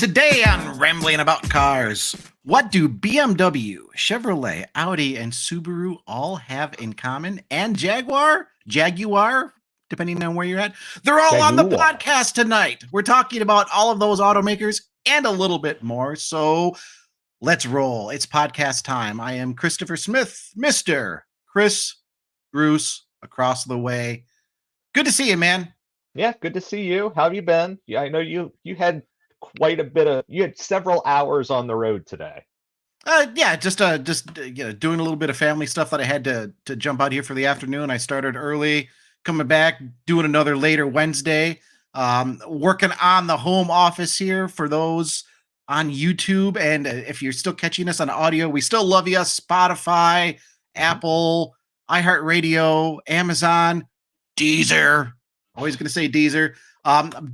Today on Rambling About Cars, what do BMW, Chevrolet, Audi, and Subaru all have in common? And Jaguar, depending on where you're at, they're all on the podcast tonight. We're talking about all of those automakers and a little bit more. So let's roll. It's podcast time. I am Christopher Smith, Mr. Chris Bruce, across the way. Good to see you, man. Yeah, good to see you. How have you been? Yeah, I know you had you had several hours on the road today. Just doing a little bit of family stuff that I had to jump out here for the afternoon. I started early, coming back, doing another later Wednesday, working on the home office here for those on YouTube. And if you're still catching us on audio, we still love you. Spotify, Apple, iHeartRadio, Amazon, Deezer. Always going to say Deezer.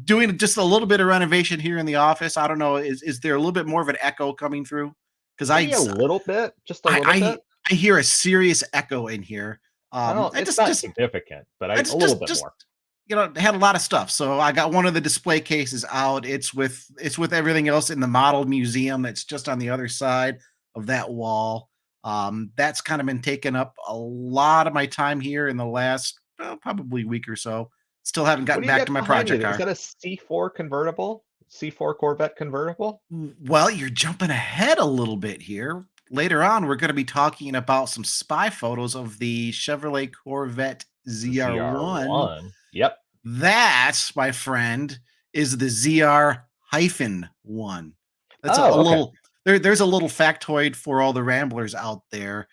Doing just a little bit of renovation here in the office. I don't know. Is there a little bit more of an echo coming through? Because a little bit, just a little bit. I hear a serious echo in here. It's not significant, but a little bit more. You know, had a lot of stuff. So I got one of the display cases out. It's with everything else in the model museum that's just on the other side of that wall. That's kind of been taking up a lot of my time here in the last probably week or so. Still haven't gotten back to my project car. Is that a C4 convertible? C4 Corvette convertible? Well, you're jumping ahead a little bit here. Later on, we're going to be talking about some spy photos of the Chevrolet Corvette ZR1. Yep. That, my friend, is the ZR-1. That's little. There's a little factoid for all the ramblers out there.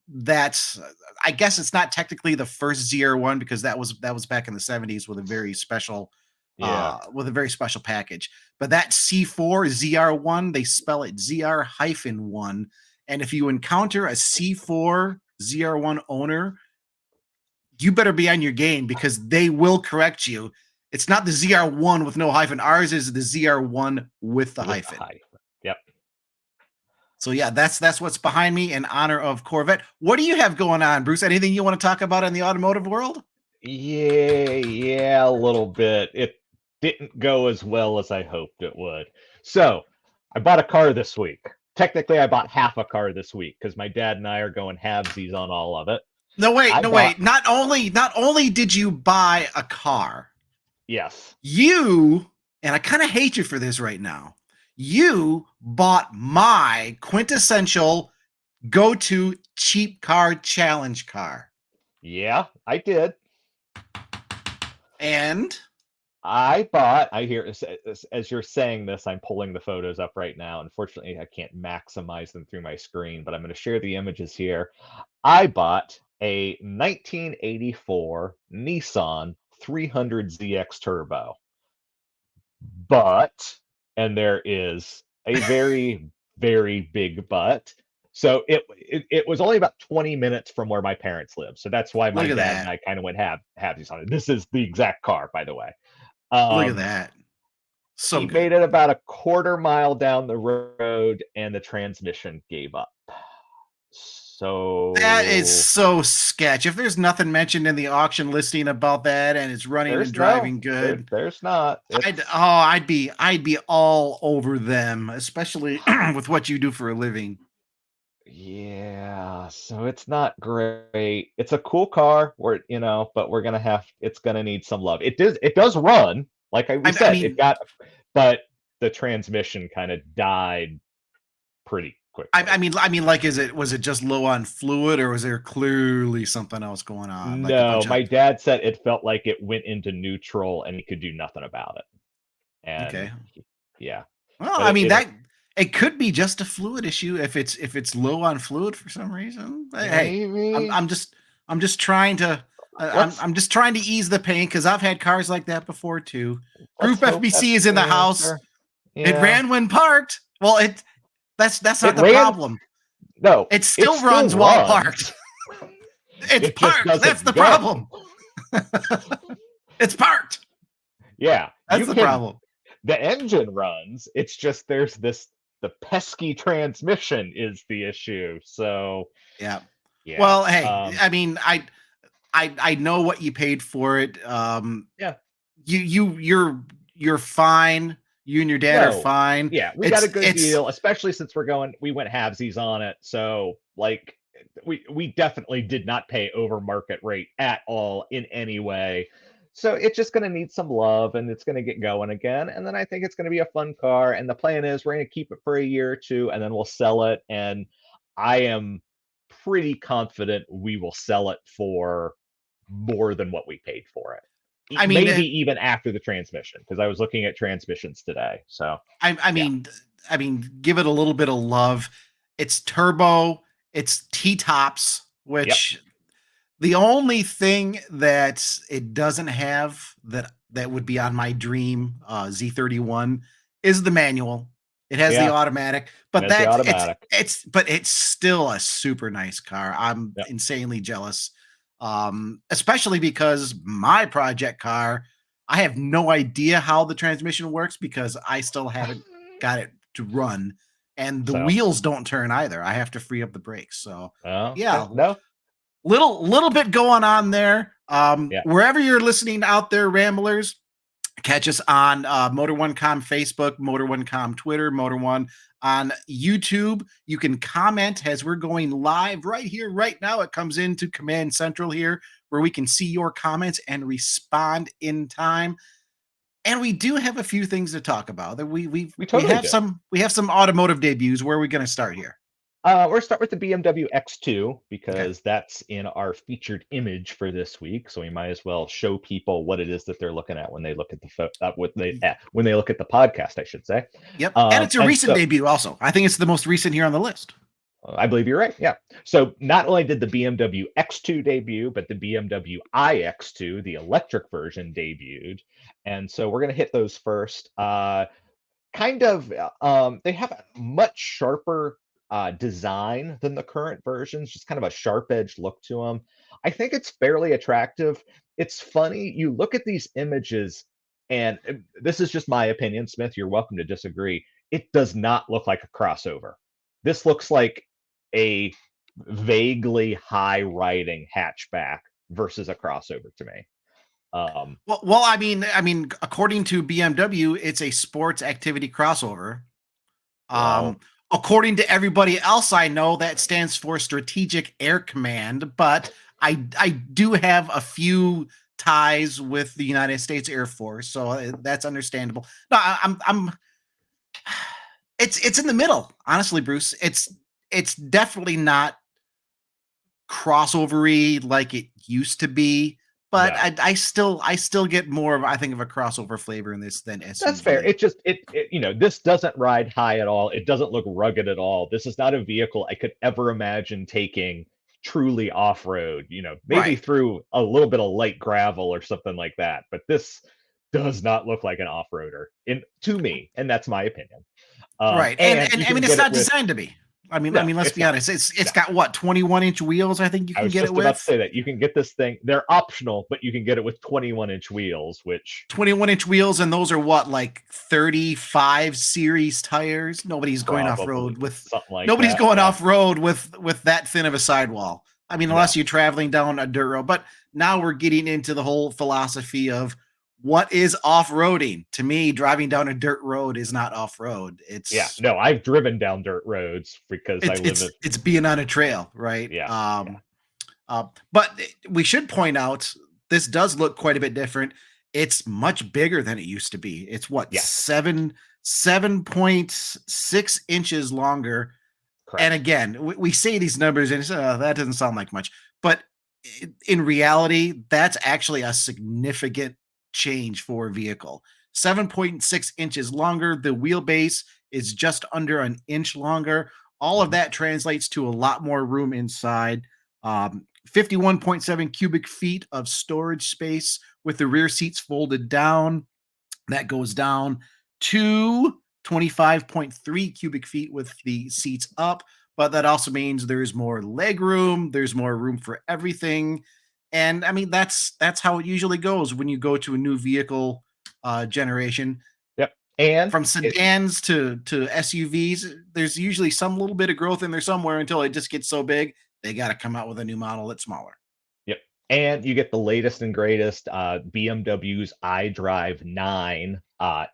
That's, I guess it's not technically the first ZR1 because that was back in the 70s with a very special package. But that C4 ZR1, they spell it ZR-1. And if you encounter a C4 ZR1 owner, you better be on your game because they will correct you. It's not the ZR1 with no hyphen. Ours is the ZR1 with the hyphen. Yep. So yeah, that's what's behind me in honor of Corvette. What do you have going on, Bruce? Anything you want to talk about in the automotive world? Yeah, a little bit. It didn't go as well as I hoped it would. So I bought a car this week. Technically, I bought half a car this week because my dad and I are going halvesies on all of it. No, wait. Not only did you buy a car. Yes. You, and I kind of hate you for this right now. You bought my quintessential go-to cheap car challenge car. Yeah, I did. And I hear, as you're saying this, I'm pulling the photos up right now. Unfortunately, I can't maximize them through my screen, but I'm going to share the images here. I bought a 1984 Nissan 300ZX Turbo. And there is a very, very big but. So it was only about 20 minutes from where my parents live. So that's why my dad and I kind of went halvesies on it. This is the exact car, by the way. Look at that. So he made it about a quarter mile down the road and the transmission gave up. So that is so sketch. If there's nothing mentioned in the auction listing about that and it's running and driving good, there's not. I'd be all over them, especially with what you do for a living. Yeah, so it's not great. It's a cool car, but it's gonna need some love. It does run, like we said, but the transmission kind of died pretty quick. I mean, like, was it just low on fluid, or was there clearly something else going on? No, my dad said it felt like it went into neutral and he could do nothing about it. And okay, yeah. Well, it could be just a fluid issue if it's low on fluid for some reason. Maybe. Hey, I'm just trying to I'm just trying to ease the pain because I've had cars like that before too. Group FBC is in the house. Yeah. It ran when parked. Well, that's not the problem. No, it still runs while parked. It's parked. That's the problem. It's parked. Yeah, that's the problem. The engine runs. It's just the pesky transmission is the issue. So yeah. Well, hey, I mean, I know what you paid for it. Yeah. You're fine. You and your dad are No. fine. Yeah, we got a good deal, especially since we went halvesies on it. So like we definitely did not pay over market rate at all in any way. So it's just going to need some love and it's going to get going again. And then I think it's going to be a fun car. And the plan is we're going to keep it for a year or two and then we'll sell it. And I am pretty confident we will sell it for more than what we paid for it. I mean, Maybe even after the transmission, because I was looking at transmissions today. So I mean, give it a little bit of love. It's turbo, it's T-tops, which the only thing that it doesn't have that would be on my dream Z31 is the manual. It has the automatic, but it's still a super nice car. I'm insanely jealous. Especially because my project car, I have no idea how the transmission works because I still haven't got it to run, and the wheels don't turn either. I have to free up the brakes. So little bit going on there. Wherever you're listening out there, Ramblers, catch us on Motor One Com Facebook, Motor One Com Twitter, Motor One on YouTube. You can comment as we're going live right here, right now. It comes into Command Central here where we can see your comments and respond in time. And we do have a few things to talk about. We have some automotive debuts. Where are we going to start here? We're going to start with the BMW X2 because that's in our featured image for this week. So we might as well show people what it is that they're looking at when they look at when they look at the podcast, I should say. Yep, and it's a recent debut also. I think it's the most recent here on the list. I believe you're right. Yeah. So not only did the BMW X2 debut, but the BMW iX2, the electric version, debuted. And so we're going to hit those first. They have a much sharper design than the current versions, just kind of a sharp edge look to them. I think it's fairly attractive. It's funny. You look at these images, and this is just my opinion, Smith. You're welcome to disagree. It does not look like a crossover. This looks like a vaguely high riding hatchback versus a crossover to me. Well, I mean, according to BMW, it's a sports activity crossover. According to everybody else I know, that stands for Strategic Air Command, but I do have a few ties with the United States Air Force, so that's understandable. No, it's in the middle, honestly, Bruce. It's definitely not crossovery like it used to be, but I still get more of, I think, of a crossover flavor in this than SUV. That's fair. This doesn't ride high at all. It doesn't look rugged at all. This is not a vehicle I could ever imagine taking truly off-road, maybe through a little bit of light gravel or something like that. But this does not look like an off-roader to me, and that's my opinion. Right. And I mean, it's not designed to be. I mean, let's be honest. It's got what, 21-inch wheels? I think you can get it with. I was just about to say that you can get this thing. They're optional, but you can get it with 21-inch wheels, which 21-inch wheels, and those are what, like 35 series tires. Nobody's going off road with something like nobody's that, going off road with that thin of a sidewall. I mean, unless you're traveling down a dirt road. But now we're getting into the whole philosophy of what is off-roading. To me, driving down a dirt road is not off-road. I've driven down dirt roads because it's being on a trail, right? But we should point out this does look quite a bit different. It's much bigger than it used to be. It's 7.6 inches longer. Correct. And again, we say these numbers and that doesn't sound like much, but in reality, that's actually a significant change for a vehicle. 7.6 inches longer. The wheelbase is just under an inch longer. All of that translates to a lot more room inside. 51.7 cubic feet of storage space with the rear seats folded down. That goes down to 25.3 cubic feet with the seats up, but that also means there's more leg room. There's more room for everything. And I mean, that's how it usually goes when you go to a new vehicle generation. Yep. And from sedans to SUVs, there's usually some little bit of growth in there somewhere until it just gets so big, they got to come out with a new model that's smaller. Yep. And you get the latest and greatest BMW's iDrive 9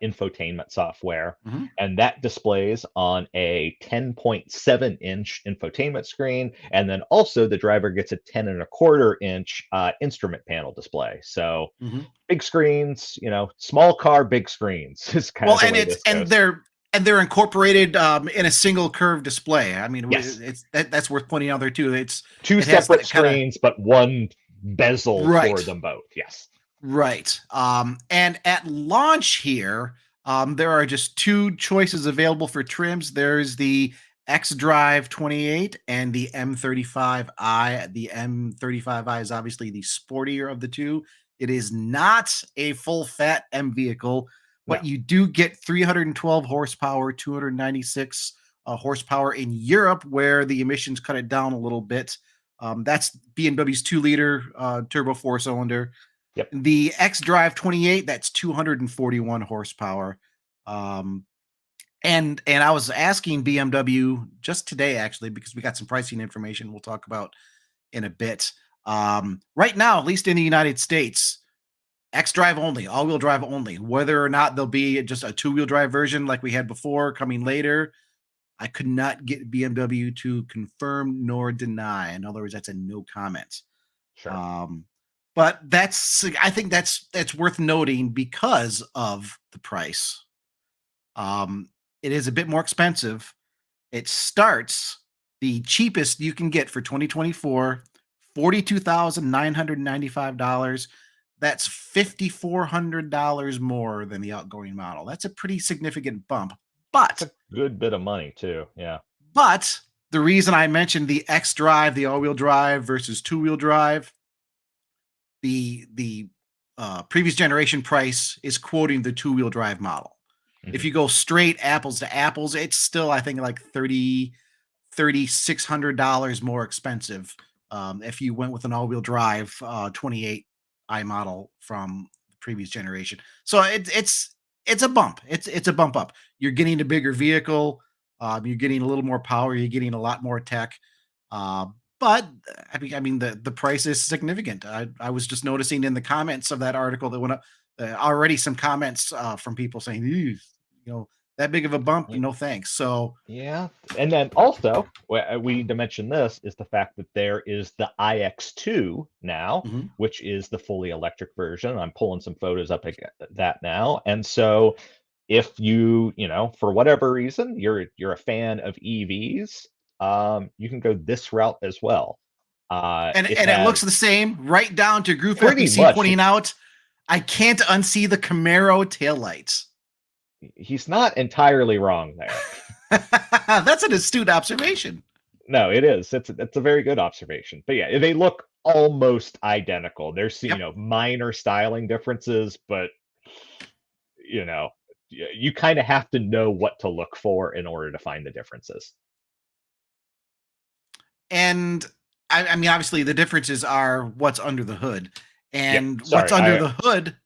infotainment software. Mhm. And that displays on a 10.7-inch infotainment screen. And then also the driver gets a 10.25-inch instrument panel display. So Mhm. big screens, small car, big screens is kind Well, of the and way it's this and goes. they're incorporated in a single curve display. I mean, Yes, that's worth pointing out there too. two It has separate that kind of screens, but one bezel for right. them both. Yes. Right. And at launch here, there are just two choices available for trims. There's the X-Drive 28 and the M35i. The M35i is obviously the sportier of the two. It is not a full fat M vehicle, No. but you do get 312 horsepower, 296 horsepower in Europe, where the emissions cut it down a little bit. That's BMW's 2-liter turbo 4-cylinder. Yep. The X Drive 28, that's 241 horsepower. Um, and I was asking BMW just today, actually, because we got some pricing information we'll talk about in a bit. Right now, at least in the United States, X Drive only, all-wheel drive only. Whether or not there'll be just a two-wheel drive version like we had before coming later, I could not get BMW to confirm nor deny. In other words, that's a no comment. Sure. But I think that's worth noting because of the price. It is a bit more expensive. It starts the cheapest you can get for 2024, $42,995. That's $5,400 more than the outgoing model. That's a pretty significant bump. It's But a good bit of money too. Yeah. but the reason I mentioned the X Drive, the all-wheel drive versus two-wheel drive, the previous generation price is quoting the two-wheel drive model. If Mhm. you go straight apples to apples, it's still, I think, like $3,600 more expensive if you went with an all-wheel drive 28 I model from the previous generation. So it's a bump. It's a bump up. You're getting a bigger vehicle. You're getting a little more power. You're getting a lot more tech. Uh, but I mean the price is significant. I was just noticing in the comments of that article that went up already some comments from people saying, "Ew, that big of a bump, Y- no thanks." So Yeah. And then also, we need to mention this is the fact that there is the iX2 now, mhm. which is the fully electric version. I'm pulling some photos up at that now. And so if for whatever reason, you're a fan of EVs, you can go this route as well. and It and it looks has the same, right down to Group pretty FBC much. pointing out, I can't unsee the Camaro taillights. He's not entirely wrong there. That's an astute observation. No, it is. It's a very good observation. But yeah, they look almost identical. There's Yep. minor styling differences, but you know you kind of have to know what to look for in order to find the differences. And I mean, obviously, the differences are what's under the hood, Yep. and what's Sorry, under I the hood.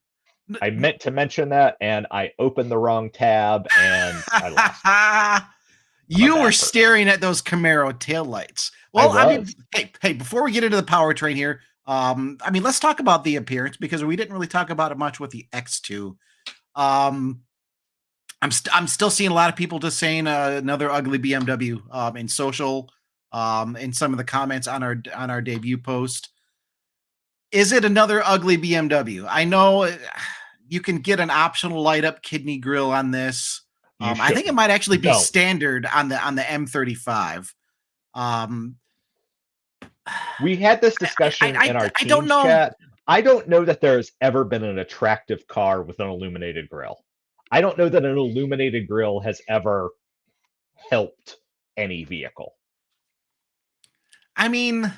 I meant to mention that, and I opened the wrong tab, and I lost it. I'm a You were bad person. staring at those Camaro taillights. I Well, I mean, was. hey, before we get into the powertrain here, I mean, let's talk about the appearance because we didn't really talk about it much with the X2. Um, I'm still seeing a lot of people just saying another ugly BMW in social, in some of the comments on our debut post. Is it another ugly BMW? I know you can get an optional light up kidney grill on this. You I think it shouldn't. might actually be Don't. standard on the M35. Um, We had this I, discussion in our I don't Teams know. chat. I don't know that there's ever been an attractive car with an illuminated grille. I don't know that an illuminated grille has ever helped any vehicle. I mean,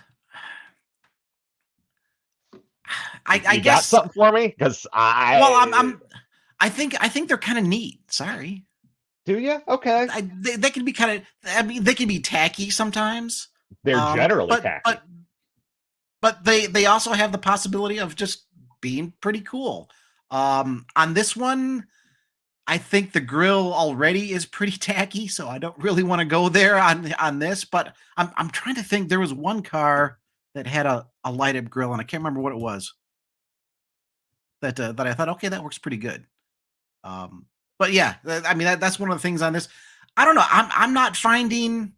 I You got guess. something for me? Because Well, I I think they're kind of neat. Sorry, do you? Okay. they can be kind of. I mean, they can be tacky sometimes. They're generally But tacky. they also have the possibility of just being pretty cool. On this one, I think the grill already is pretty tacky, so I don't really want to go there on this. But I'm trying to think. There was one car that had a light up grill, and I can't remember what it was. That I thought, okay, that works pretty good. But yeah, I mean that's one of the things on this. I don't know. I'm not finding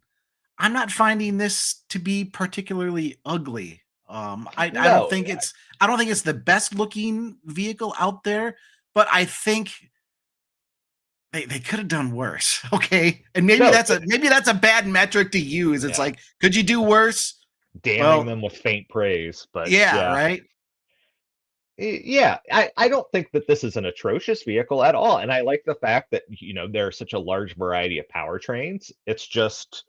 this to be particularly ugly. No, I don't think it's the best looking vehicle out there, but I think they could have done worse. Okay. And maybe no, maybe that's a bad metric to use. It's yeah, like, could you do worse? damning Well, them with faint praise, but yeah, yeah. right. Yeah, I don't think that this is an atrocious vehicle at all, and I like the fact that, there's such a large variety of powertrains. It's just,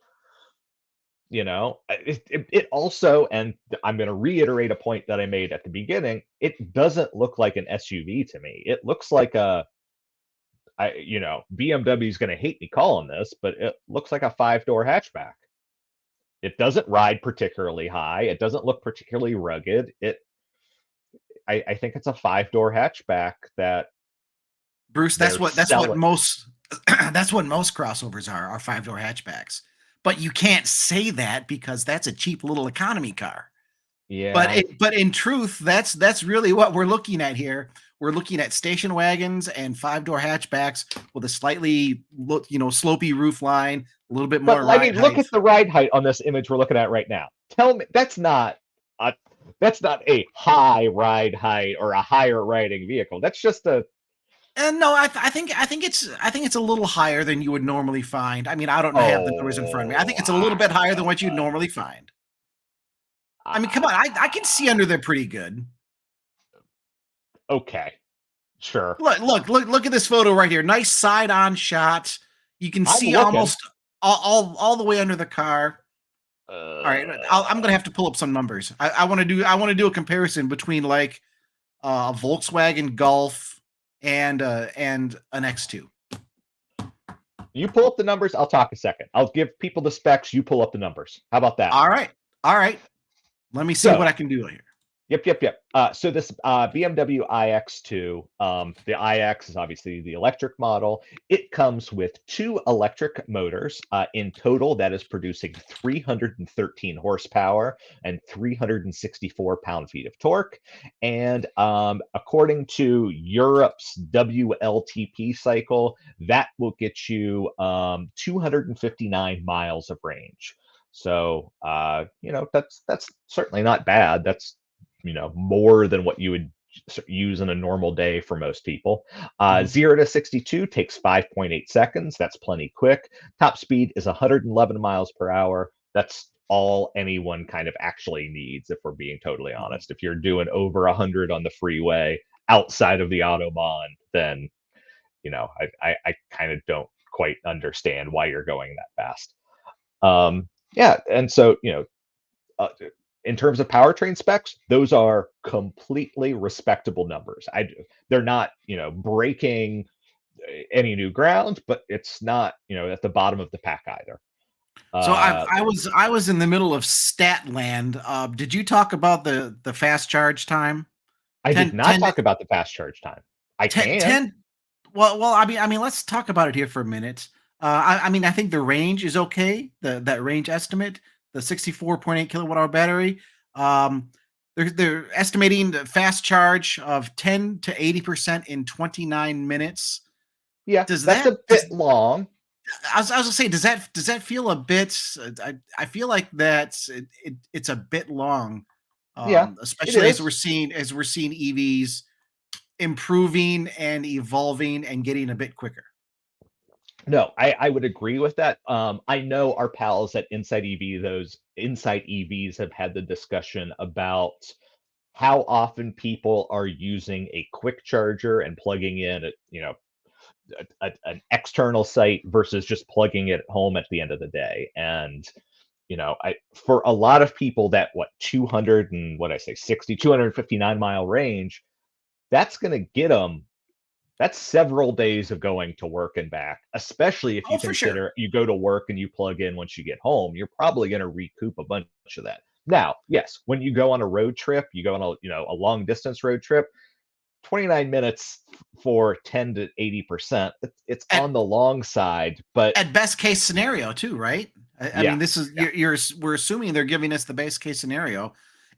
it also, and I'm going to reiterate a point that I made at the beginning, it doesn't look like an SUV to me. It looks like BMW is going to hate me calling this, but it looks like a five-door hatchback. It doesn't ride particularly high. It doesn't look particularly rugged. I think it's a five-door hatchback that Bruce, they're that's what selling. most that's what most crossovers are 5-door hatchbacks. But you can't say that because that's a cheap little economy car. Yeah. But in truth, that's really what we're looking at here. We're looking at station wagons and 5-door hatchbacks with a slightly slopey roof line, a little bit more But I ride mean, look height. at the ride height on this image we're looking at right now. Tell me a that's not a high ride height or a higher riding vehicle. That's just a And no, I think it's a little higher than you would normally find. I mean, I don't have the numbers in front of me. I think oh, it's a little bit higher than what you'd normally find. I mean, come on, I can see under there pretty good. okay, sure. Look at this photo right here. Nice side on shot. You can I'm see looking. almost all the way under the car. All right, I'm gonna have to pull up some numbers. I want to do a comparison between like a Volkswagen Golf and an X2. You pull up the numbers. I'll talk a second. I'll give people the specs. You pull up the numbers. How about that? All right. Let me see So, what I can do here. Yep. So this BMW iX2, the iX is obviously the electric model. It comes with two electric motors. In total, that is producing 313 horsepower and 364 pound-feet of torque. And according to Europe's WLTP cycle, that will get you 259 miles of range. So, that's certainly not bad. That's more than what you would use in a normal day for most people. 0 to 62 takes 5.8 seconds. That's plenty quick. Top speed is 111 miles per hour. That's all anyone kind of actually needs, if we're being totally honest. If you're doing over 100 on the freeway outside of the Autobahn, then, I kind of don't quite understand why you're going that fast. Yeah, and so, in terms of powertrain specs, those are completely respectable numbers. They're not, breaking any new ground, but it's not, at the bottom of the pack either. So I was in the middle of stat land. Did you talk about the fast charge time? I did 10, not 10, talk about the fast charge time. I 10, can. 10 well, I mean, let's talk about it here for a minute. I mean, I think the range is okay. That range estimate, the 64.8 kilowatt hour battery. They're estimating the fast charge of 10 to 80% in 29 minutes. Yeah, Does that's that? a bit long. I was gonna say, does that feel a bit? I feel like it's a bit long, Yeah, it especially as is. we're seeing EVs improving and evolving and getting a bit quicker. No, I would agree with that. I know our pals at those Inside EVs have had the discussion about how often people are using a quick charger and plugging in an external site versus just plugging it at home at the end of the day. And I for a lot of people that 200 and what I say 60 259 mile range, that's going to get them. That's several days of going to work and back, especially if Oh, you for sure. consider you go to work and you plug in once you get home, you're probably going to recoup a bunch of that. Now, yes, when you go on a road trip, you go on a long distance road trip, 29 minutes for 10 to 80%, it's At on the long side, but at best case scenario too, right? I yeah, mean, this is yeah. we're assuming they're giving us the best case scenario.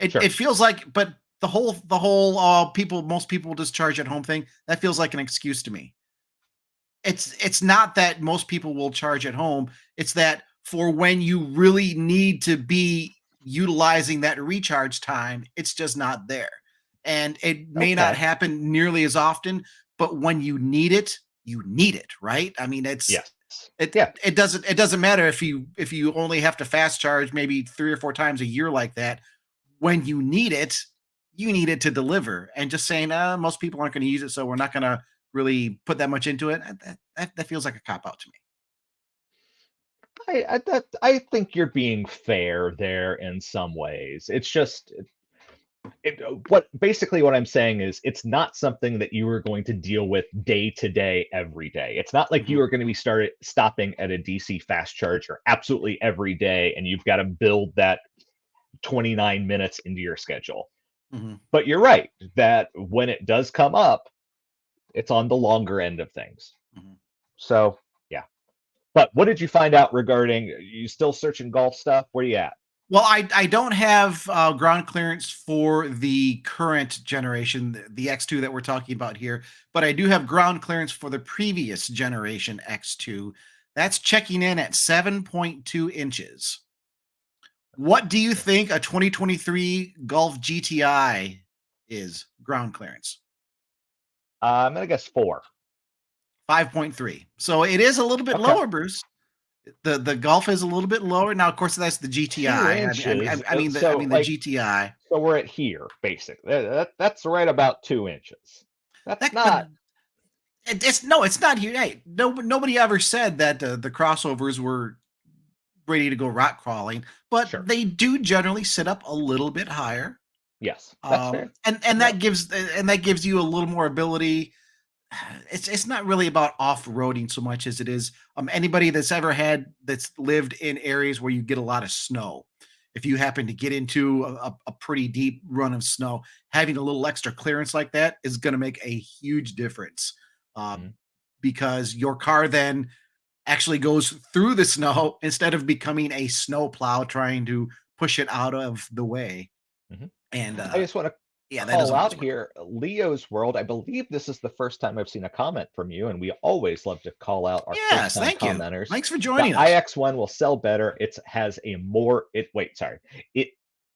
Sure. It feels like, but the whole most people just charge at home thing, that feels like an excuse to me. It's not that most people will charge at home. It's that for when you really need to be utilizing that recharge time, it's just not there. And it may not Okay. happen nearly as often, but when you need it, right? I mean, Yes. it Yeah. it doesn't matter if you only have to fast charge maybe 3 or 4 times a year like that. When you need it to deliver. And just saying, most people aren't going to use it, so we're not going to really put that much into it. That feels like a cop out to me. I think you're being fair there in some ways. It's just what basically what I'm saying is it's not something that you are going to deal with day to day every day. It's not like Mhm, you are going to be started stopping at a DC fast charger absolutely every day and you've got to build that 29 minutes into your schedule. mhm, But you're right that when it does come up, it's on the longer end of things. mhm. So, yeah. But what did you find out regarding you still searching golf stuff? Where you at? Well, I don't have ground clearance for the current generation, the X2 that we're talking about here, but I do have ground clearance for the previous generation X2. That's checking in at 7.2 inches. What do you think a 2023 Golf GTI is ground clearance? I'm gonna guess 4. 5.3. So it is a little bit Okay. lower, Bruce. The Golf is a little bit lower. Now, of course, that's the 2 GTI. inches. I mean the GTI. So we're at here, basically. That's right about 2 inches. That's That, but not it's no, it's not here. Hey, nobody ever said that the crossovers were ready to go rock crawling, but sure. they do generally sit up a little bit higher. Yes, that's fair. And Yep. that gives you a little more ability. It's not really about off-roading so much as it is anybody that's lived in areas where you get a lot of snow. If you happen to get into a pretty deep run of snow, having a little extra clearance like that is going to make a huge difference, uh, Mhm, because your car then actually goes through the snow instead of becoming a snow plow trying to push it out of the way. mhm. And I just want to yeah, that call doesn't out always work. here Leo's World. I believe this is the first time I've seen a comment from you, and we always love to call out our first Yes, time thank you. commenters. Thanks for The joining us. iX1 will sell better. It has a more it wait, sorry. It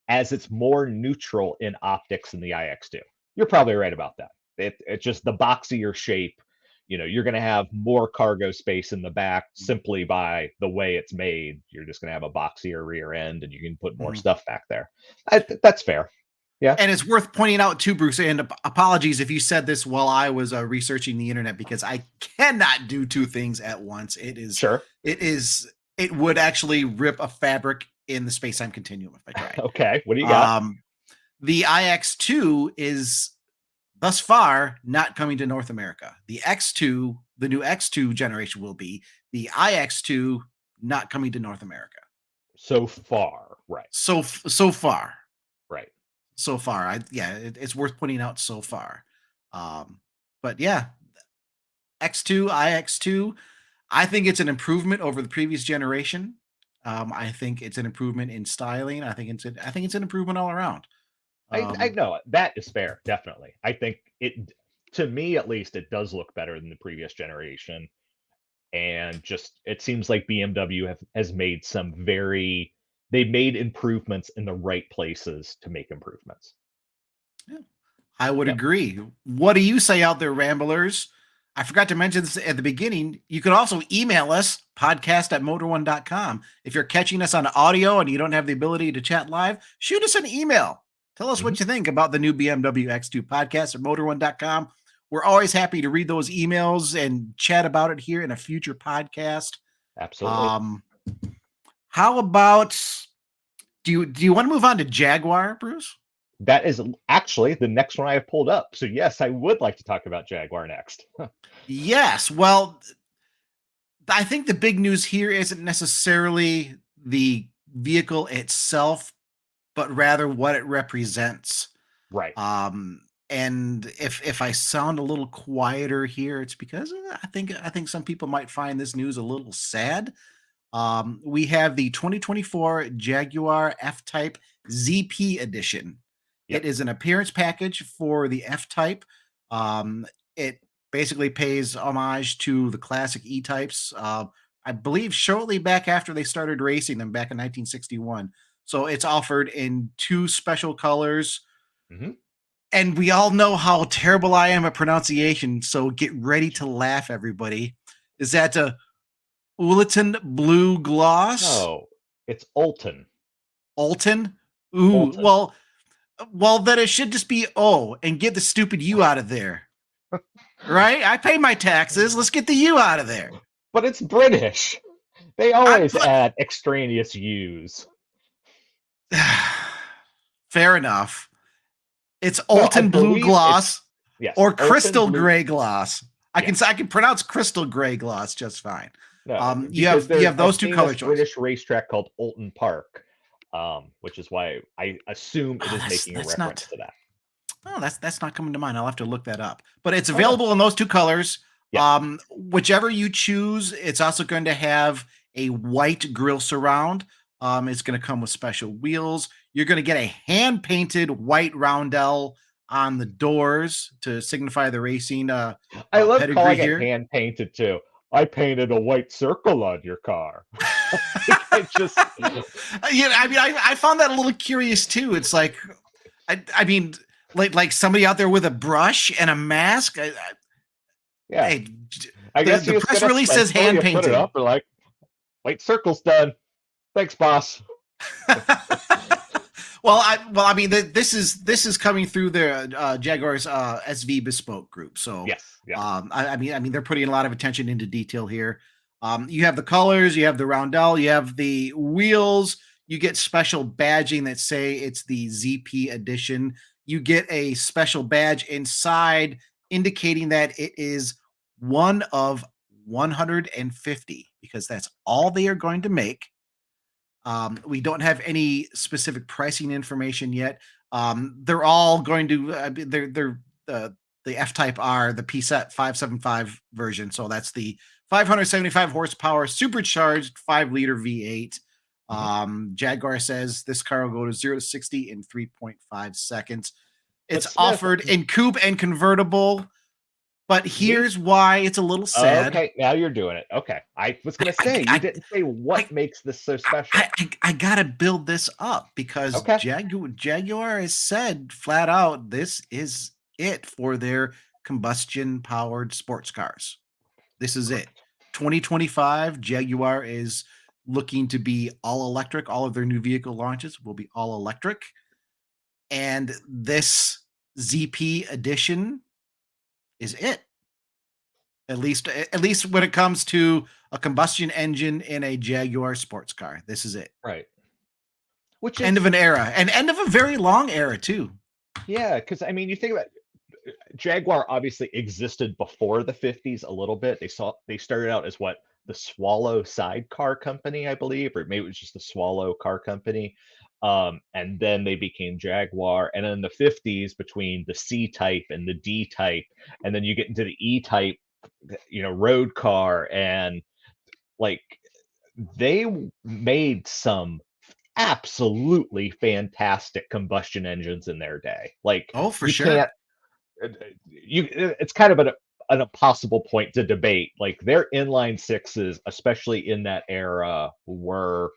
as it's more neutral in optics than the iX2. You're probably right about that. It's just the boxier shape. You're going to have more cargo space in the back simply by the way it's made. You're just going to have a boxier rear end, and you can put more Mhm. stuff back there. That's fair. Yeah, And it's worth pointing out too, Bruce, and apologies if you said this while I was researching the internet, because I cannot do two things at once. sure. It would actually rip a fabric in the space-time continuum if I tried. Okay, what do you got? Um, the iX2 is thus far not coming to North America. The new X2 generation will be. The iX2 not coming to North America. So far, right, So far. right. So far, it's worth pointing out so far. Um, but yeah, X2, iX2, I think it's an improvement over the previous generation. I think it's an improvement in styling. I think it's an improvement all around. I Um, know that is fair, definitely. I think to me at least, it does look better than the previous generation, and just it seems like BMW has made they made improvements in the right places to make improvements. yeah, I would Yep. agree. What do you say out there, Ramblers? I forgot to mention this at the beginning. You can also email us, podcast@motor1.com. If you're catching us on audio and you don't have the ability to chat live, shoot us an email. Tell us Mhm. what you think about the new BMW X2 podcast at motor1.com. We're always happy to read those emails and chat about it here in a future podcast. Absolutely. Um, how about do you want to move on to Jaguar, Bruce? That is actually the next one I have pulled up. So yes, I would like to talk about Jaguar next. Yes. Well, I think the big news here isn't necessarily the vehicle itself, but rather what it represents. Right. And if I sound a little quieter here, it's because I think some people might find this news a little sad. We have the 2024 Jaguar F-Type ZP Edition. Yep. It is an appearance package for the F-Type. It basically pays homage to the classic E-Types. I believe shortly back after they started racing them back in 1961. So it's offered in two special colors. Mhm. And we all know how terrible I am at pronunciation. So get ready to laugh, everybody. Is that a Uliton Blue Gloss? No, it's Olton. Alton? Ooh, Olton. well, then it should just be O and get the stupid U out of there. Right? I pay my taxes. Let's get the U out of there. But it's British. They always add extraneous U's. Fair enough. It's No, I Alton Blue believe Gloss Yes, or Olton Crystal Blue. Gray Gloss. I Yeah. can pronounce Crystal Gray Gloss just fine. No, You have there's those a two famous color choices. British racetrack called Olton Park, which is why I assume it Oh, is making a that's reference not. to that. Oh, that's not coming to mind. I'll have to look that up. But it's Oh, no. available in those two colors. Yes. Whichever you choose, it's also going to have a white grille surround. It's going to come with special wheels. You're going to get a hand painted white roundel on the doors to signify the racing I love pedigree calling here. it hand painted too. I painted a white circle on your car. I just Yeah, I mean, I found that a little curious too. It's like, I mean, like somebody out there with a brush and a mask. yeah. Hey, I guess the you just press get a release says stencil, hand you put it painted. up, and like, white circle's done. Thanks, boss. Well, I mean, this is coming through their Jaguar's SV Bespoke group. So Yes. Yeah. I mean, they're putting a lot of attention into detail here. You have the colors, you have the roundel, you have the wheels. You get special badging that say it's the ZP edition. You get a special badge inside indicating that it is one of 150 because that's all they are going to make. We don't have any specific pricing information yet. They're all going to they're the F-Type R, the PSET 575 version. So that's the 575 horsepower supercharged 5-liter V8. Jaguar says this car will go to 0 to 60 in 3.5 seconds. It's Smith, offered in coupe and convertible. But here's why it's a little sad. Okay, now you're doing it. Okay. I was going to say, you didn't say what makes this so special. I got to build this up because Okay. Jaguar has said flat out this is it for their combustion-powered sports cars. This is it. 2025, Jaguar is looking to be all electric. All of their new vehicle launches will be all electric. And this ZP edition is it. At least when it comes to a combustion engine in a Jaguar sports car. This is it. Right. Which is End of an era, and end of a very long era too. Yeah, because I mean, you think about Jaguar obviously existed before the 50s a little bit. They started out as what, the Swallow sidecar company, I believe, or maybe it was just the Swallow car company. And then they became Jaguar. And in the 50s, between the C type and the D type, and then you get into the E type, road car, and like they made some absolutely fantastic combustion engines in their day. Like, Oh, for you sure. can't it's kind of an impossible point to debate. Like, their inline sixes, especially in that era, were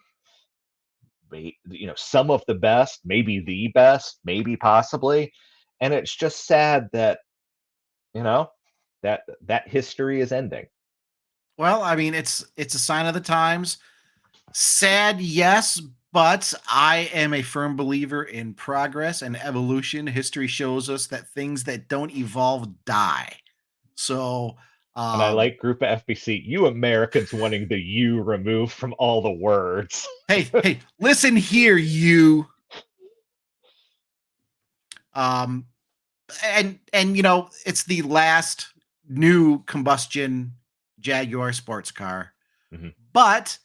some of the best, maybe the best, maybe possibly. And it's just sad that that history is ending. Well, I mean, it's a sign of the times. Sad, yes, but I am a firm believer in progress and evolution. History shows us that things that don't evolve die. So, And I like Group of FBC, you Americans wanting the U removed from all the words. hey, listen here, you. And it's the last new combustion Jaguar sports car. But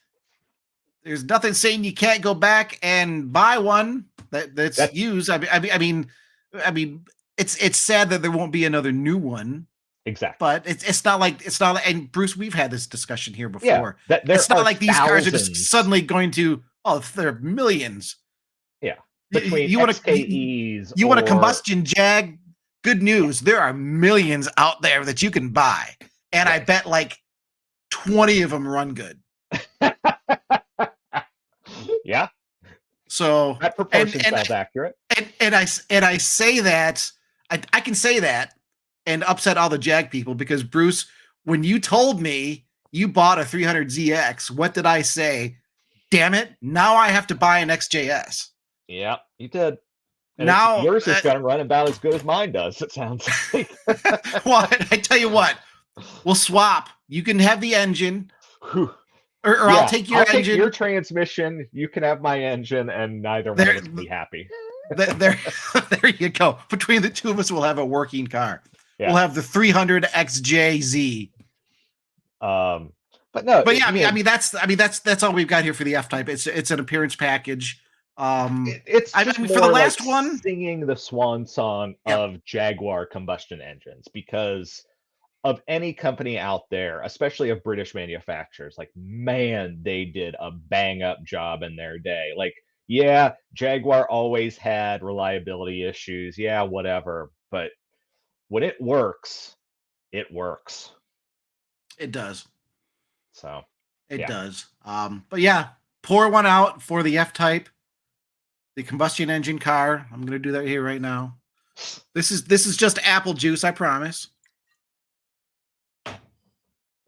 there's nothing saying you can't go back and buy one that's used. I mean, it's sad that there won't be another new one. exactly. But it's not like and Bruce, we've had this discussion here Yeah, before. that there It's not are like these cars are just thousands. suddenly going to, oh, there are millions. Yeah, You, between you want to XKEs you want a or combustion Jag? Good yeah, news. There are millions out there that you can buy. And I right. bet like 20 of them run good. Yeah, So that and proportion and sounds accurate. and I say that I can say that and upset all the Jag people because Bruce, when you told me you bought a 300ZX, what did I say? Damn it! Now I have to buy an XJS. Yeah, you did. And it's Now, yours is gonna run about as good as mine does, it sounds like. well, I tell you what, we'll swap. You can have the engine, Whew. or I'll Yeah, take your I'll take engine. your transmission, you can have my engine, and neither one of There, us will be happy. there, there you go. Between the two of us, we'll have a working car. Yeah. We'll have the 300 XJZ. But no, But yeah, I mean that's all we've got here for the F-Type. It's an appearance package. it's I just mean, more for the like last one, singing the swan song yep. of Jaguar combustion engines because of any company out there, especially of British manufacturers, like man, they did a bang up job in their day. Like, yeah, Jaguar always had reliability issues. Yeah, whatever. But when it works, it works. It does. So It yeah. does. But yeah, pour one out for the F-Type, the combustion engine car. I'm gonna do that here right now. This is just apple juice, I promise.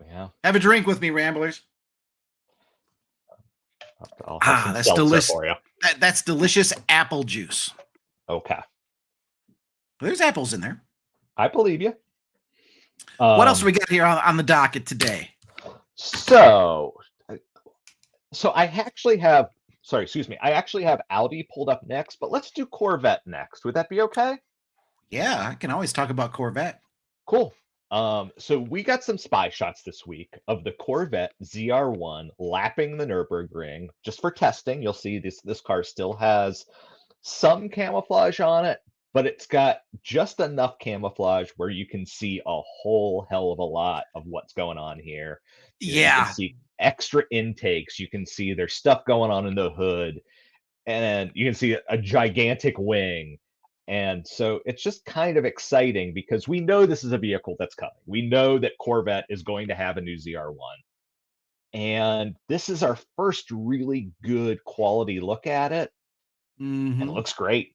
Yeah. Have a drink with me, Ramblers. I'll have some That's seltzer delicious. for you. That's delicious apple juice. Okay. There's apples in there. I believe you. What else do we got here on the docket today? So I actually have, sorry, excuse me. I actually have Audi pulled up next, but let's do Corvette next. Would that be okay? Yeah, I can always talk about Corvette. Cool. So we got some spy shots this week of the Corvette ZR1 lapping the Nürburgring just for testing. You'll see this car still has some camouflage on it, but it's got just enough camouflage where you can see a whole hell of a lot of what's going on here. You Yeah. can see extra intakes. You can see there's stuff going on in the hood, and you can see a gigantic wing. And so it's just kind of exciting because we know this is a vehicle that's coming. We know that Corvette is going to have a new ZR1. And this is our first really good quality look at it. Mm-hmm. And it looks great.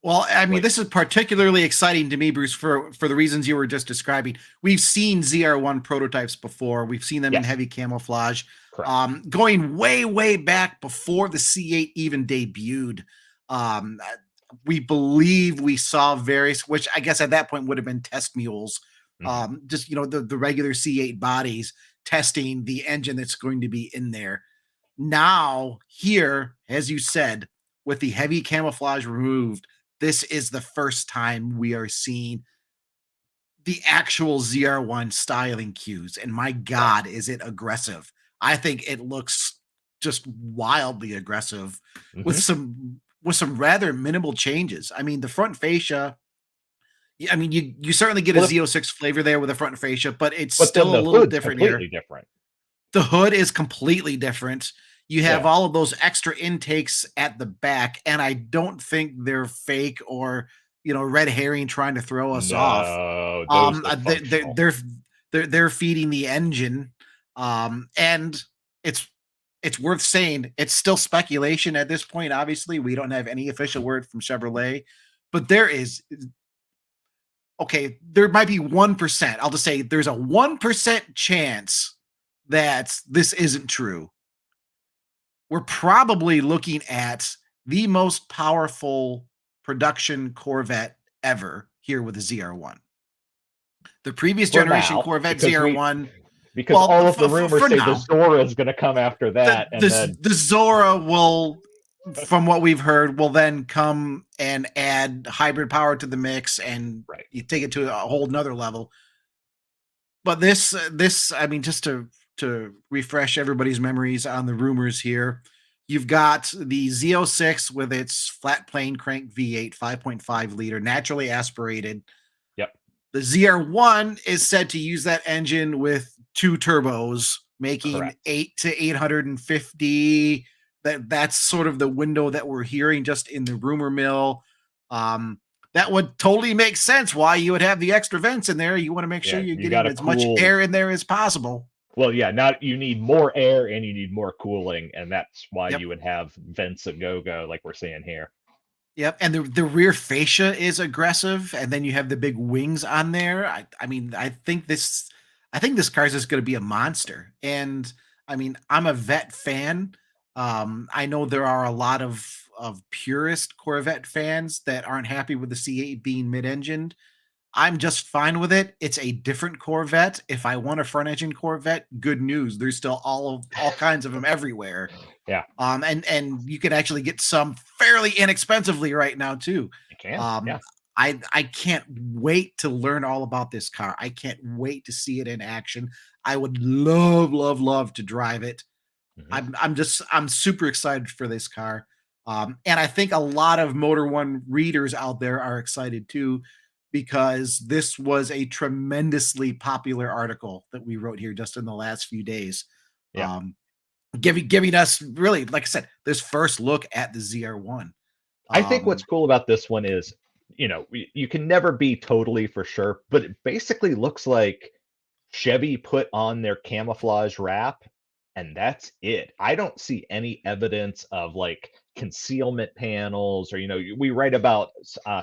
Well, I mean, this is particularly exciting to me, Bruce, for the reasons you were just describing. We've seen ZR1 prototypes before. We've seen them in heavy camouflage. Going way, way back before the C8 even debuted. We believe we saw various, which I guess at that point would have been test mules, just, the regular C8 bodies testing the engine that's going to be in there. Now, here, as you said, with the heavy camouflage removed, this is the first time we are seeing the actual ZR1 styling cues. And my God, is it aggressive. I think it looks just wildly aggressive with some rather minimal changes. I mean, the front fascia, I mean, you certainly get a Z06 flavor there with the front fascia, but it's still a little different here. Different. The hood is completely different. You have all of those extra intakes at the back, and I don't think they're fake or red herring trying to throw us off. They're feeding the engine, and it's worth saying it's still speculation at this point. Obviously, we don't have any official word from Chevrolet, but there might be 1%. I'll just say there's a 1% chance that this isn't true. We're probably looking at the most powerful production Corvette ever here with the ZR1. The previous generation Corvette ZR1. Because all of the rumors say the Zora is going to come after that. The Zora will, from what we've heard, will then come and add hybrid power to the mix, and you take it to a whole nother level. But this, I mean, just to refresh everybody's memories on the rumors here, you've got the Z06 with its flat plane crank V8, 5.5 liter, naturally aspirated. Yep. The ZR1 is said to use that engine with 2 turbos, making Correct. 8 to 850. That's sort of the window that we're hearing just in the rumor mill. That would totally make sense why you would have the extra vents in there. You want to make sure Yeah, you're you getting gotta as much cool. air in there as possible. Well, yeah, not you need more air and you need more cooling, and that's why Yep. you would have vents a go-go like we're seeing here. Yep, and the rear fascia is aggressive, and then you have the big wings on there. I mean, I think this car is just going to be a monster. And I mean, I'm a vet fan. I know there are a lot of purist Corvette fans that aren't happy with the C8 being mid-engined. I'm just fine with it. It's a different Corvette. If I want a front engine Corvette, good news. There's still all kinds of them everywhere. Yeah, And you can actually get some fairly inexpensively right now too. you can. Um, Yeah. I can't wait to learn all about this car. I can't wait to see it in action. I would love to drive it. Mhm. I'm super excited for this car. And I think a lot of Motor One readers out there are excited too, because this was a tremendously popular article that we wrote here just in the last few days. Yeah. Giving us really, like I said, this first look at the ZR1. I think what's Um, cool about this one is, you can never be totally for sure, but it basically looks like Chevy put on their camouflage wrap and that's it. I don't see any evidence of like concealment panels or, we write about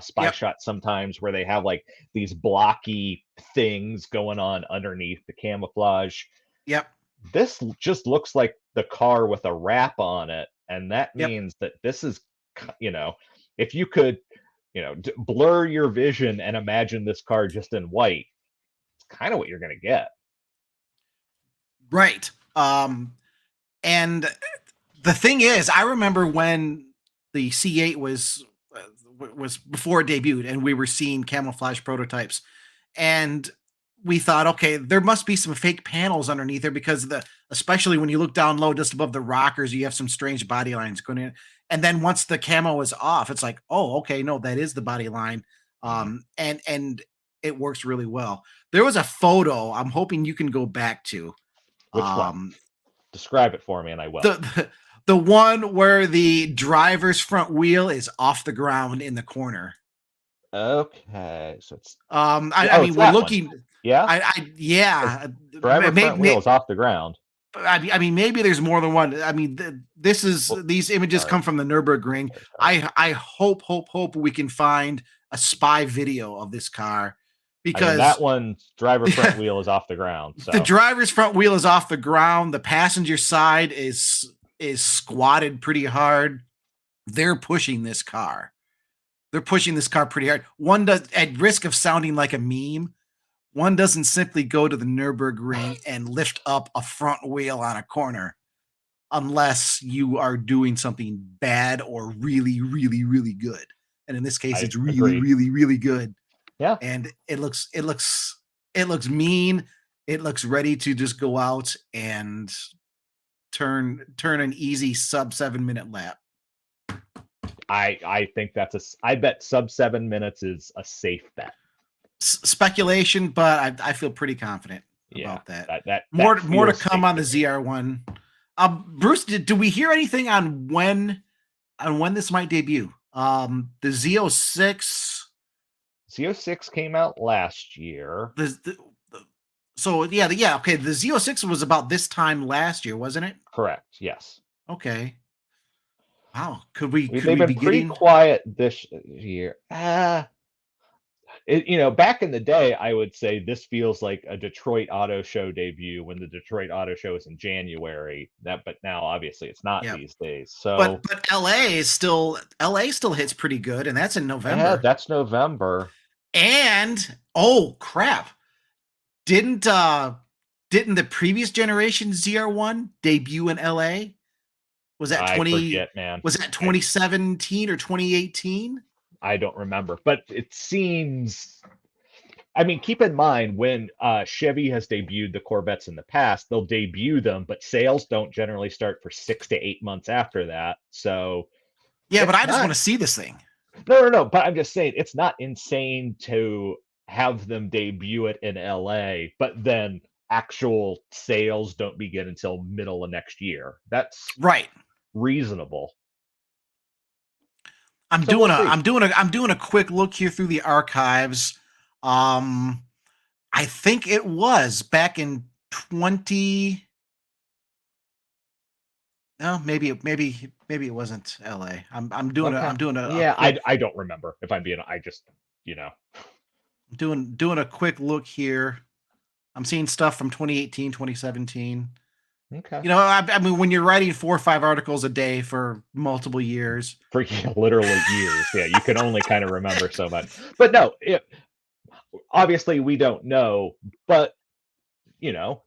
spy yep, shots sometimes where they have like these blocky things going on underneath the camouflage. yep, Just looks like the car with a wrap on it. And that yep. means that this is, if you could, blur your vision and imagine this car just in white, it's kind of what you're going to get. Right. And the thing is, I remember when the C8 was before it debuted, and we were seeing camouflage prototypes, and we thought, okay, there must be some fake panels underneath there because especially when you look down low, just above the rockers, you have some strange body lines going in. And then once the camo is off, it's like, oh, okay, no, that is the body line. Mhm. And it works really well. There was a photo I'm hoping you can go back to. Which one? Um, Describe it for me and I will. the one where the driver's front wheel is off the ground in the corner. Okay, so it's I mean, it's we're that one. looking. Yeah, Yeah, driver front wheel is off the ground. I mean, maybe there's more than one. I mean, Well, these images sorry, come from the Nürburgring. sorry. I hope we can find a spy video of this car, I mean, that because one's driver front wheel is off the ground. the So driver's front wheel is off the ground. The passenger side is squatted pretty hard. They're pushing this car. They're pushing this car pretty hard. One does, at risk of sounding like a meme, one doesn't simply go to the Nürburgring and lift up a front wheel on a corner unless you are doing something bad or really good. And in this case, I it's agree. really good. Yeah, And it looks mean. It looks ready to just go out and turn an easy sub 7 minute lap. I think I bet sub 7 minutes is a safe bet. Speculation, but I feel pretty confident Yeah, about that. that More to feels come safe on to the me. ZR1. Bruce, did we hear anything on when this might debut? The Z06. Z06 came out last year. So yeah, okay. The Z06 was about this time last year, wasn't it? Correct. Yes. Okay. Wow. They've Could we been be pretty getting? quiet this year. Back in the day, I would say this feels like a Detroit Auto Show debut when the Detroit Auto Show is in January. But now obviously it's not Yeah. these days. But So LA still hits pretty good, and that's in yeah, November. that's November. And oh crap. Didn't the previous generation ZR1 debut in LA? Was that I forget, man. 2017 or 2018? I don't remember, but it seems. I mean, keep in mind when Chevy has debuted the Corvettes in the past, they'll debut them, but sales don't generally start for 6 to 8 months after that. So Yeah, but it's I just want not. to see this thing. No. But I'm just saying it's not insane to have them debut it in LA, but then actual sales don't begin until middle of next year. That's Right. reasonable. I'm So doing we'll a see. I'm doing a I'm doing a quick look here through the archives. Um, I think it was back in 20. No, maybe it wasn't LA. I'm doing a Okay. I'm doing a Yeah, quick I don't remember if I'm being. I just you know. doing a quick look here. I'm seeing stuff from 2018, 2017. Okay. I mean, when you're writing 4 or 5 articles a day for multiple years, For literally years. Yeah, you can only kind of remember so much. But no, obviously we don't know. But you know,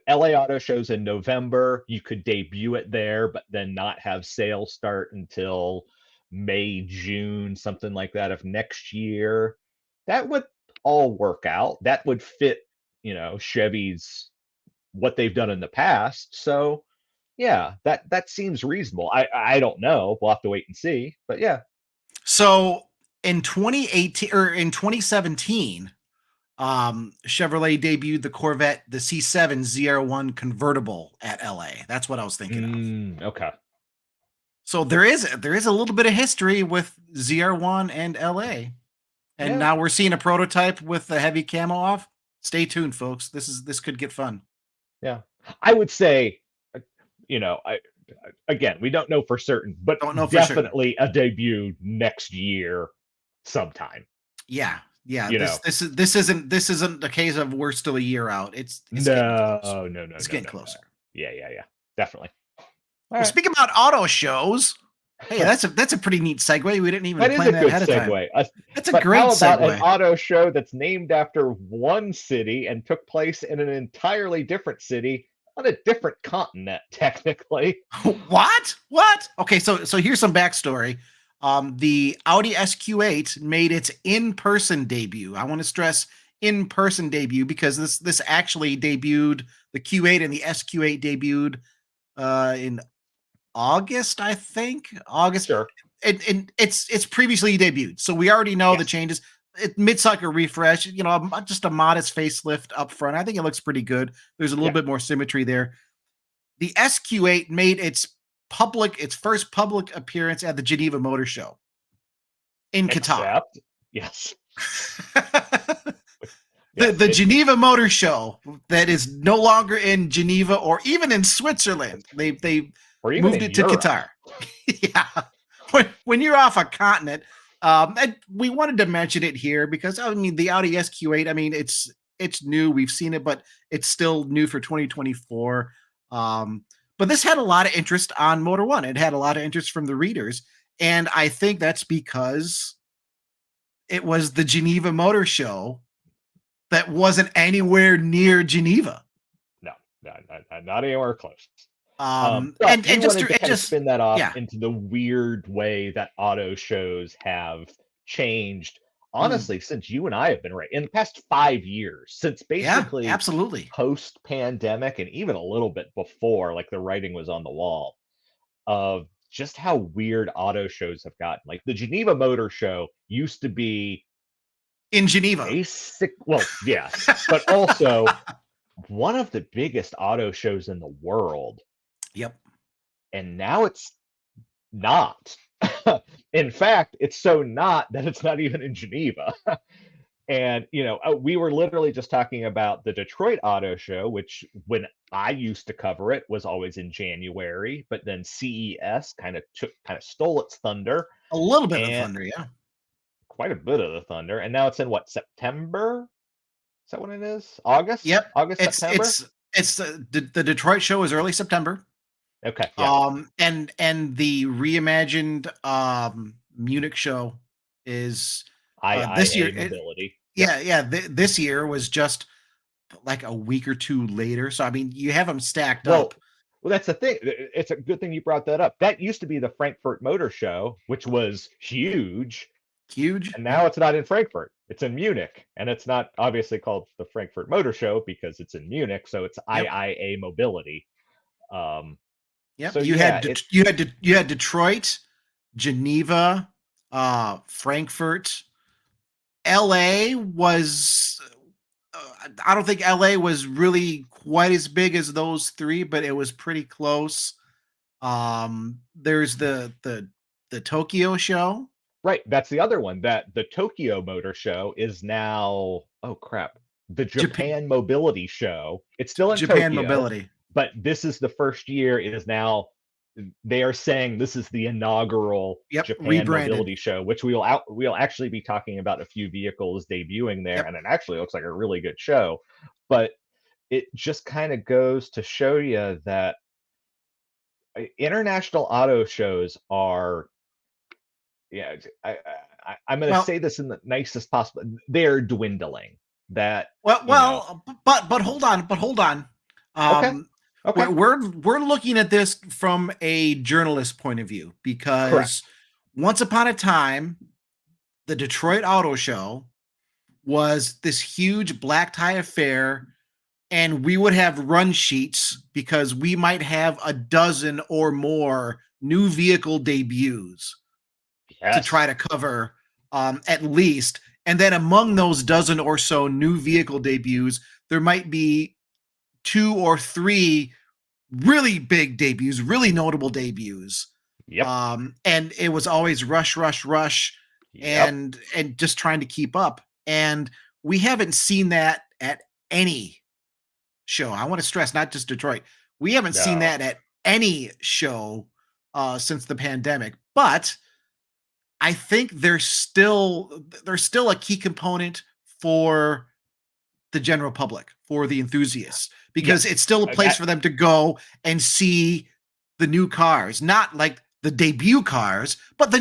LA Auto Shows in November. You could debut it there, but then not have sales start until May, June, something like that of next year. That would all work out. That would fit, Chevy's what they've done in the past. So yeah, that seems reasonable. I don't know. We'll have to wait and see. But yeah. so in 2018 or in 2017, Chevrolet debuted the Corvette, the C7 ZR1 convertible at LA. That's what I was thinking of. Okay. So there is a little bit of history with ZR1 and LA, and Yeah. now we're seeing a prototype with the heavy camo off. Stay tuned, folks. This could get fun. Yeah. I would say, I again, we don't know for certain, but Don't know for certain. definitely a debut next year sometime. Yeah, yeah. You know. This isn't a case of we're still a year out. It's getting No, close. no, no, It's no, getting no, no. closer. Yeah, yeah, yeah. Definitely. All Well, right. speaking about auto shows, hey, that's a pretty neat segue. We didn't even That is plan a that good ahead of time. segue. That's a But great how about an segue. auto show that's named after one city and took place in an entirely different city on a different continent, technically? What? What? Okay, so here's some backstory. The Audi SQ8 made its in-person debut. I want to stress in-person debut because this actually debuted. The Q8 and the SQ8 debuted in August, I think. August. Sure. And it's previously debuted, so we already know the Yes. changes. Mid-cycle refresh, just a modest facelift up front. I think it looks pretty good. There's a little Yeah. bit more symmetry there. The SQ8 made its first public appearance at the Geneva Motor Show in Qatar. Except, yes. the Yes. the Geneva Motor Show that is no longer in Geneva or even in Switzerland. They Or even moved in it to Europe. Qatar. Yeah. When you're off a continent, and we wanted to mention it here because I mean the Audi SQ8. I mean it's new. We've seen it, but it's still new for 2024. But this had a lot of interest on Motor One. It had a lot of interest from the readers, and I think that's because it was the Geneva Motor Show that wasn't anywhere near Geneva. No, not anywhere close. But And we just wanted to it kind of just spin that off yeah. into the weird way that auto shows have changed, Mm, honestly, since you and I have been right in the past 5 years, since yeah, basically absolutely. post-pandemic and even a little bit before, like the writing was on the wall of just how weird auto shows have gotten. Like the Geneva Motor Show used to be In Geneva. well, yes, but also one of the biggest auto shows in the world. Yep. And now it's not. In fact, it's so not that it's not even in Geneva. And, we were literally just talking about the Detroit Auto Show, which when I used to cover it was always in January, but then CES kind of stole its thunder A little bit of and thunder, yeah. quite a bit of the thunder. And now it's in what, September? Is that when it is? August? Yep. August, It's September? it's it's the Detroit show is early September. Okay, yeah. And the reimagined Munich show is this year. IIA mobility. Yep. Yeah. This year was just like a week or two later. So I mean, you have them stacked Well, up. well, that's the thing. It's a good thing you brought that up. That used to be the Frankfurt Motor Show, which was huge, Huge. and Yep. now it's not in Frankfurt. It's in Munich, and it's not obviously called the Frankfurt Motor Show because it's in Munich, so it's Yep. IIA Mobility. Um, Yep. so yeah, You had Detroit, Geneva, Frankfurt. LA was I don't think LA was really quite as big as those three, but it was pretty close. There's the Tokyo show. Right, that's the other one. That the Tokyo Motor Show is now, oh crap, the Japan Japan Mobility Show. It's still in Japan Tokyo, Mobility. but this is the first year it is now. They are saying this is the inaugural Yep, Japan rebranded. Mobility Show, which we'll actually be talking about a few vehicles debuting there, Yep. and it actually looks like a really good show. But it just kind of goes to show you that international auto shows are, yeah, I'm going to Well, say this in the nicest possible. They're dwindling. That well, you know. well, but hold on, but hold on. Okay. Um, Okay. we're looking at this from a journalist point of view Correct. because once upon a time, the Detroit Auto Show was this huge black tie affair, and we would have run sheets because we might have a dozen or more new vehicle debuts to Yes. try to cover at least. And then among those dozen or so new vehicle debuts, there might be two or three really big debuts, really notable debuts. Yep. And it was always rush, rush, rush, Yep. and just trying to keep up. And we haven't seen that at any show. I want to stress not just Detroit. We haven't seen No. that at any show since the pandemic. But I think there's still a key component for the general public, for the enthusiasts, because Yes. it's still a place for them to go and see the new cars, not like the debut cars, but the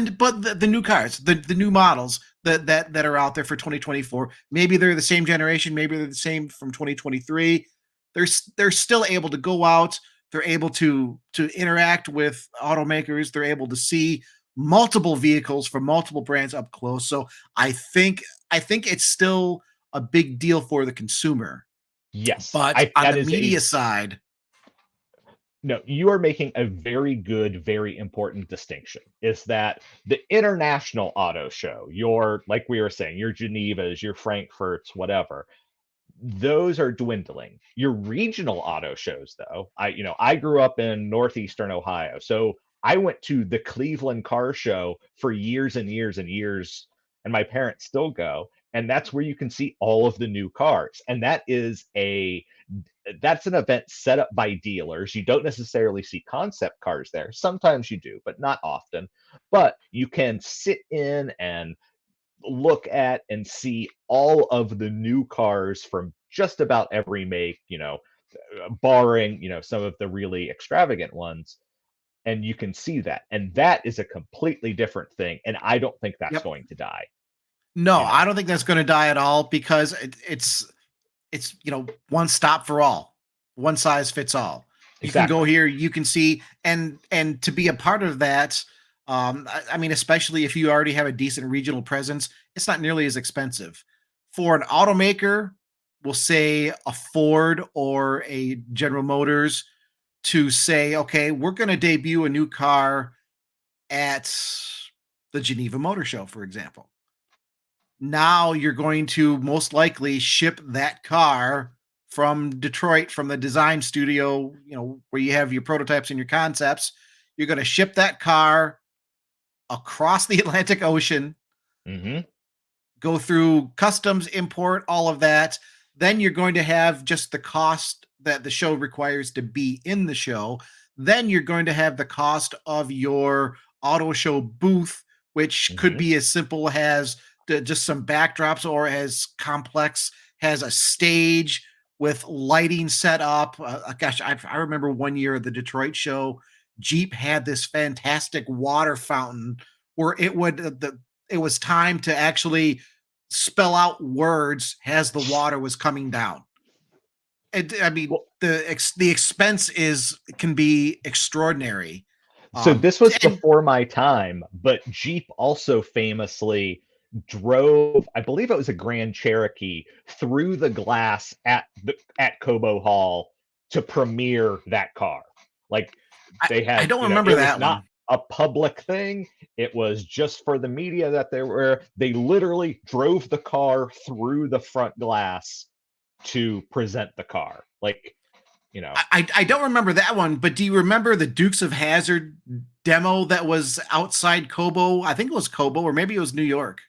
new cars, the new models that are out there for 2024. Maybe they're the same generation, maybe they're the same from 2023. They're still able to go out, they're able to interact with automakers, they're able to see multiple vehicles from multiple brands up close. So I think it's still a big deal for the consumer. Yes. But on That the is media side, no, you are making a very good, very important distinction. Is that the international auto show, your, like we were saying, your Genevas, your Frankfurts, whatever, those are dwindling. Your regional auto shows, though, I grew up in northeastern Ohio, so I went to the Cleveland Car Show for years and years and years, and my parents still go, and that's where you can see all of the new cars. And that's an event set up by dealers. You don't necessarily see concept cars there. Sometimes you do, but not often. But you can sit in and look at and see all of the new cars from just about every make, barring, some of the really extravagant ones. And you can see that. And that is a completely different thing. And I don't think that's yep. going to die. No, You I know, don't think that's going to die at all because it's one stop for all, one size fits all. You can go exactly. here, you can see, and to be a part of that. I mean, especially if you already have a decent regional presence, it's not nearly as expensive. For an automaker, we'll say a Ford or a General Motors, to say, okay, we're going to debut a new car at the Geneva Motor Show, for example. Now you're going to most likely ship that car from Detroit, from the design studio, where you have your prototypes and your concepts. You're going to ship that car across the Atlantic Ocean, Mm-hmm. go through customs, import, all of that. Then you're going to have just the cost that the show requires to be in the show. Then you're going to have the cost of your auto show booth, which could Mm-hmm. be as simple as just some backdrops, or as complex has a stage with lighting set up. Gosh, I remember one year at the Detroit show, Jeep had this fantastic water fountain where it was time to actually spell out words as the water was coming down. I mean, Well, the expense can be extraordinary. so this was And before my time, but Jeep also famously drove, I believe it was a Grand Cherokee, through the glass at Cobo Hall to premiere that car. Like, they I had, don't remember it was that not one. a public thing. It was just for the media that they literally drove the car through the front glass to present the car. Like, I don't remember that one, but do you remember the Dukes of Hazzard demo that was outside Kobo? I think it was Kobo, or maybe it was New York.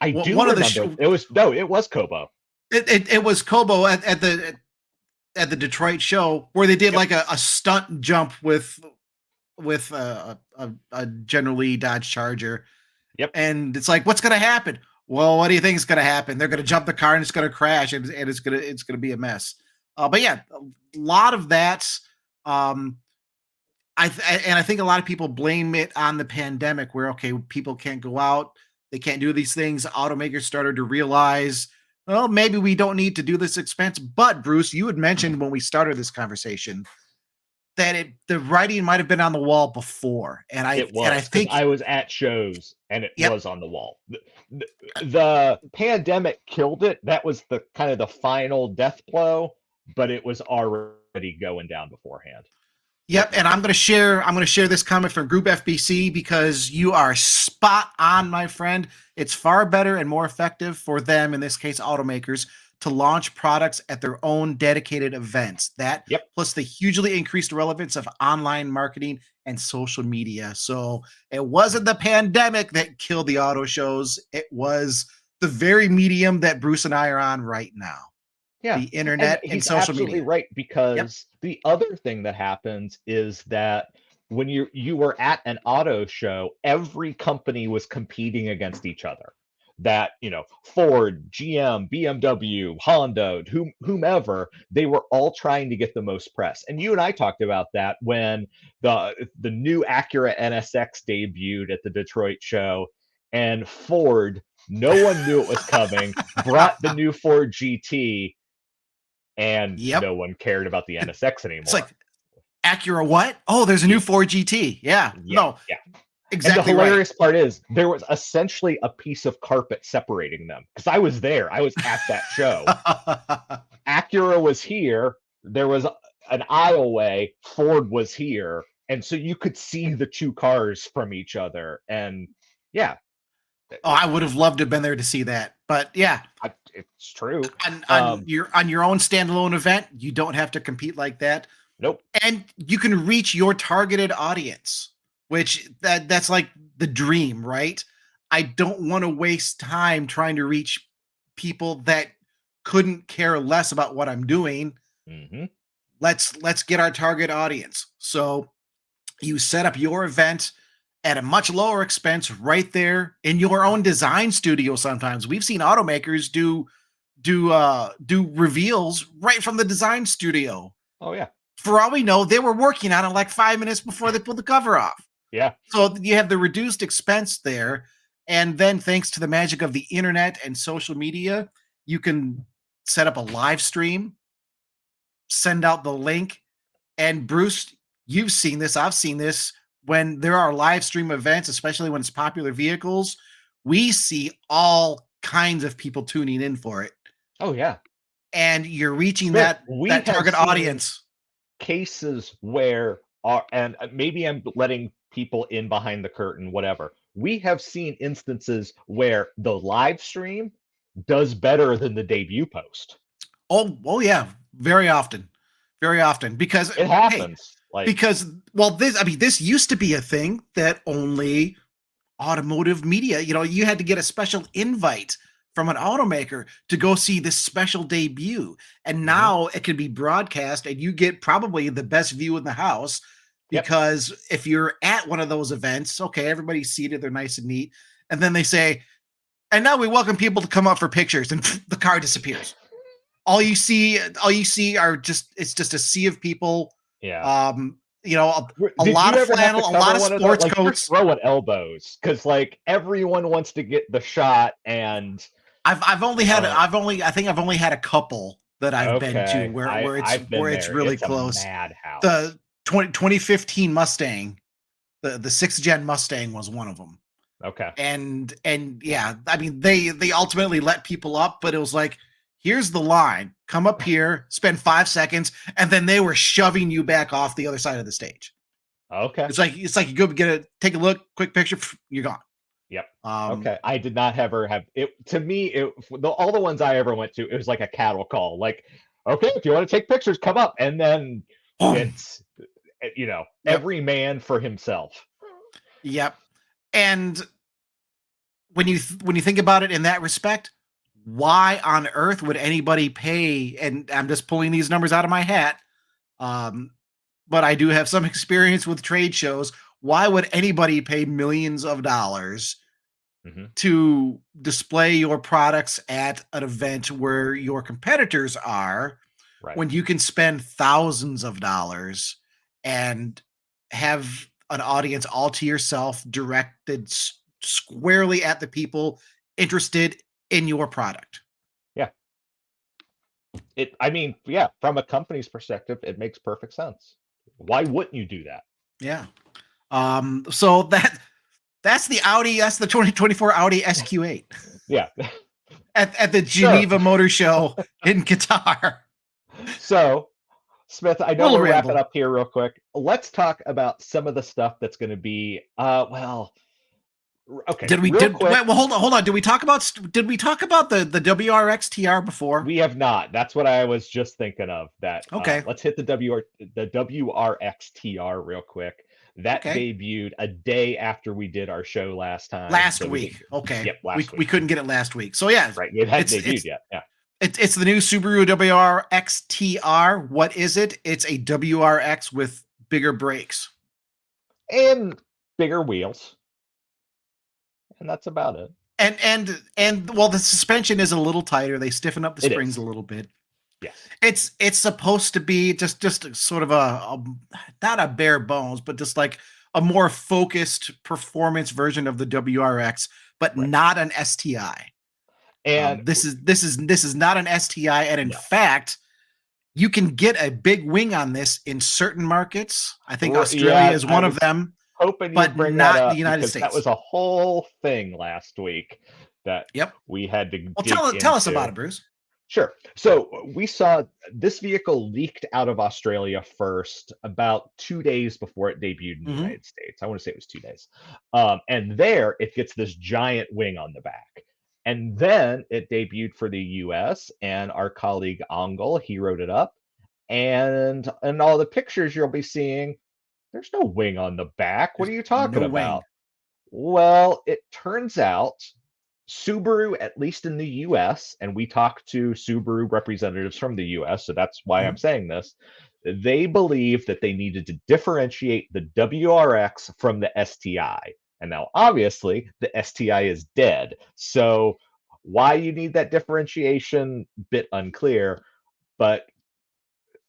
I do remember. It was Kobo. It was Kobo at the Detroit show, where they did like a stunt jump with a generally Dodge Charger. Yep. And it's like, what's going to happen? Well, what do you think is going to happen? They're going to jump the car and it's going to crash, and it's going to be a mess. But yeah, a lot of that. I think a lot of people blame it on the pandemic, where people can't go out, they can't do these things. Automakers started to realize, well, maybe we don't need to do this expense. But Bruce, you had mentioned when we started this conversation that the writing might have been on the wall before, and I think I was at shows and it was on the wall. The pandemic killed it. That was the kind of the final death blow, but it was already going down beforehand. Yep, and I'm going to share this comment from Group FBC, because you are spot on, my friend. It's far better and more effective for them, in this case automakers, to launch products at their own dedicated events. That plus the hugely increased relevance of online marketing and social media. So it wasn't the pandemic that killed the auto shows. It was the very medium that Bruce and I are on right now. Yeah, the internet and social absolutely media. Right, because the other thing that happens is that when you were at an auto show, every company was competing against each other. That, Ford, GM, BMW, Honda, whomever, they were all trying to get the most press. And you and I talked about that when the new Acura NSX debuted at the Detroit show, and Ford, no one knew it was coming, brought the new Ford GT, and no one cared about the NSX anymore. It's like, Acura what? Oh, there's a new Ford GT. Yeah. Exactly. And the hilarious part is there was essentially a piece of carpet separating them, because I was there. I was at that show. Acura was here. There was an aisle away. Ford was here. And so you could see the two cars from each other. And I would have loved to have been there to see that. But it's true. On your own standalone event, you don't have to compete like that. Nope. And you can reach your targeted audience, which that's like the dream, right? I don't want to waste time trying to reach people that couldn't care less about what I'm doing. Mm-hmm. Let's get our target audience. So you set up your event at a much lower expense right there in your own design studio. Sometimes we've seen automakers do reveals right from the design studio. Oh yeah. For all we know, they were working on it like 5 minutes before they pulled the cover off. Yeah. So you have the reduced expense there. And then thanks to the magic of the internet and social media, you can set up a live stream, send out the link. And Bruce, you've seen this. I've seen this. When there are live stream events, especially when it's popular vehicles, we see all kinds of people tuning in for it. Oh, yeah. And you're reaching that target audience. Cases where and maybe I'm letting people in behind the curtain, whatever. We have seen instances where the live stream does better than the debut post. Oh yeah, very often, because it happens. This used to be a thing that only automotive media. You had to get a special invite from an automaker to go see this special debut. And now it can be broadcast, and you get probably the best view in the house, because if you're at one of those events, everybody's seated, they're nice and neat. And then they say, and now we welcome people to come up for pictures, and the car disappears. All you see are just a sea of people. Yeah. A lot of flannel, a lot of sports coats. Throwing elbows, because everyone wants to get the shot. And I've only had a couple that I've been to where it's really close. A madhouse. The 2015 Mustang, the 6th gen Mustang was one of them. Okay. And they ultimately let people up, but it was like, here's the line, come up here, spend 5 seconds, and then they were shoving you back off the other side of the stage. Okay. It's like you go take a look, quick picture, you're gone. Yep. Um, Okay. I did not ever have it. To me, all the ones I ever went to, it was like a cattle call. Like, okay, if you want to take pictures, come up, and then it's Yep. every man for himself. Yep. And when you think about it in that respect, why on earth would anybody pay? And I'm just pulling these numbers out of my hat. But I do have some experience with trade shows. Why would anybody pay millions of dollars to display your products at an event where your competitors are, Right. when you can spend thousands of dollars and have an audience all to yourself, directed squarely at the people interested in your product? Yeah. I mean, yeah, from a company's perspective, it makes perfect sense. Why wouldn't you do that? Yeah. So that's the 2024 Audi SQ8 Yeah. at the Geneva Motor Show in Qatar. So, Smith, I know Little we're ramble. wrapping up here real quick. Let's talk about some of the stuff that's going to be, well, okay, real quick. Wait, well, hold on. Did we talk about the WRX TR before? We have not. That's what I was just thinking of. That Okay. let's hit the WRX TR real quick. That debuted a day after we did our show last time. Last week. Okay. Yep, last week. We couldn't get it last week. So yeah. Right. It hadn't debuted yet. Yeah. It's the new Subaru WRX TR. What is it? It's a WRX with bigger brakes and bigger wheels. And that's about it. And well, the suspension is a little tighter. They stiffen up the springs a little bit. Yes. It's supposed to be just sort of a not a bare bones, but just like a more focused performance version of the WRX, but not an STI. And this is not an STI, and in fact, you can get a big wing on this in certain markets. I think Australia is one of them. Hoping but bring not that up the United States. That was a whole thing last week that we had to. Well, tell us about it, Bruce. Sure. So we saw this vehicle leaked out of Australia first about 2 days before it debuted in the United States. I want to say it was 2 days. And there it gets this giant wing on the back. And then it debuted for the US, and our colleague Angel, he wrote it up. And in all the pictures you'll be seeing, there's no wing on the back. What are you talking about? Well, it turns out Subaru, at least in the US, and we talked to Subaru representatives from the US, so that's why I'm saying this, they believe that they needed to differentiate the WRX from the STI. And now, obviously, the STI is dead. So why you need that differentiation, bit unclear. But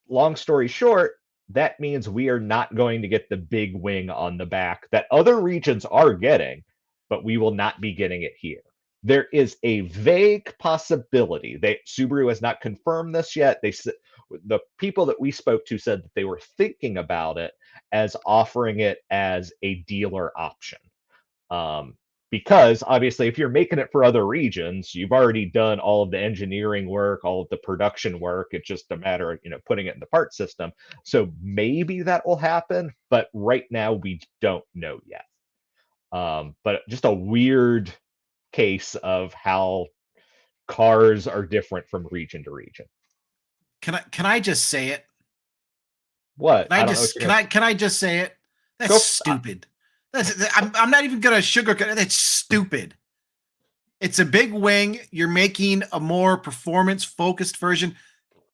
long story short, that means we are not going to get the big wing on the back that other regions are getting, but we will not be getting it here. There is a vague possibility. Subaru has not confirmed this yet. The people that we spoke to said that they were thinking about it as offering it as a dealer option. Because obviously, if you're making it for other regions, you've already done all of the engineering work, all of the production work. It's just a matter of putting it in the part system. So maybe that will happen, but right now we don't know yet. But just a weird case of how cars are different from region to region. Can I just say it? What? Can I just say it? That's stupid. I'm not even gonna sugarcoat it. That's stupid. It's a big wing. You're making a more performance-focused version.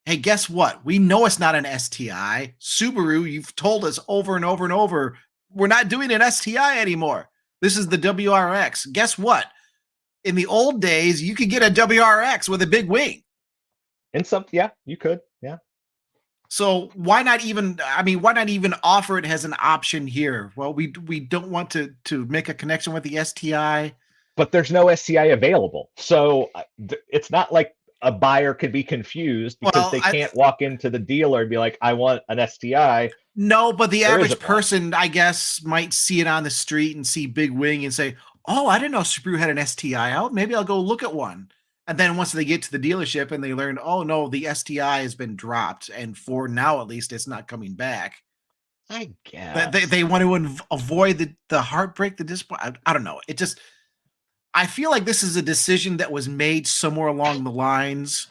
Hey, guess what? We know it's not an STI. Subaru, you've told us over and over and over, we're not doing an STI anymore. This is the WRX. Guess what? In the old days, you could get a WRX with a big wing. Yeah, you could. Yeah. So why not even offer it as an option here? Well, we don't want to make a connection with the STI. But there's no STI available. So it's not like a buyer could be confused because they can't walk into the dealer and be like, I want an STI. No, but the average person, I guess, might see it on the street and see big wing and say, oh, I didn't know Subaru had an STI out. Maybe I'll go look at one. And then once they get to the dealership and they learn, oh no, the STI has been dropped, and for now at least, it's not coming back. I That guess. they want to avoid the heartbreak, the disappointment. I don't know. It just I feel like this is a decision that was made somewhere along the lines